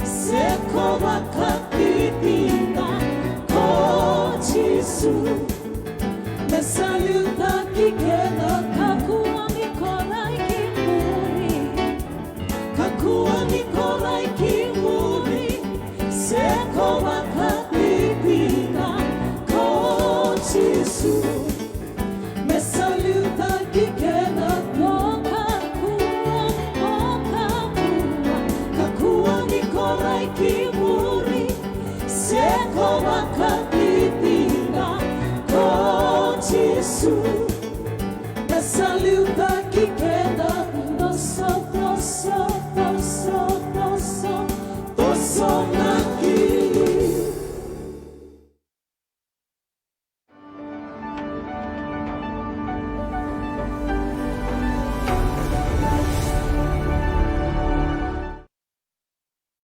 se kova kapipina ko Jesu. Me saluta ki kena kakua nikorai ki muri. Kakua nikorai ki muri, se kova kapipina ko Jesu. Me saluta ki kena kakua nikorai ki muri, se kova kapipina ko Jesu. Me saluta ki kena nosso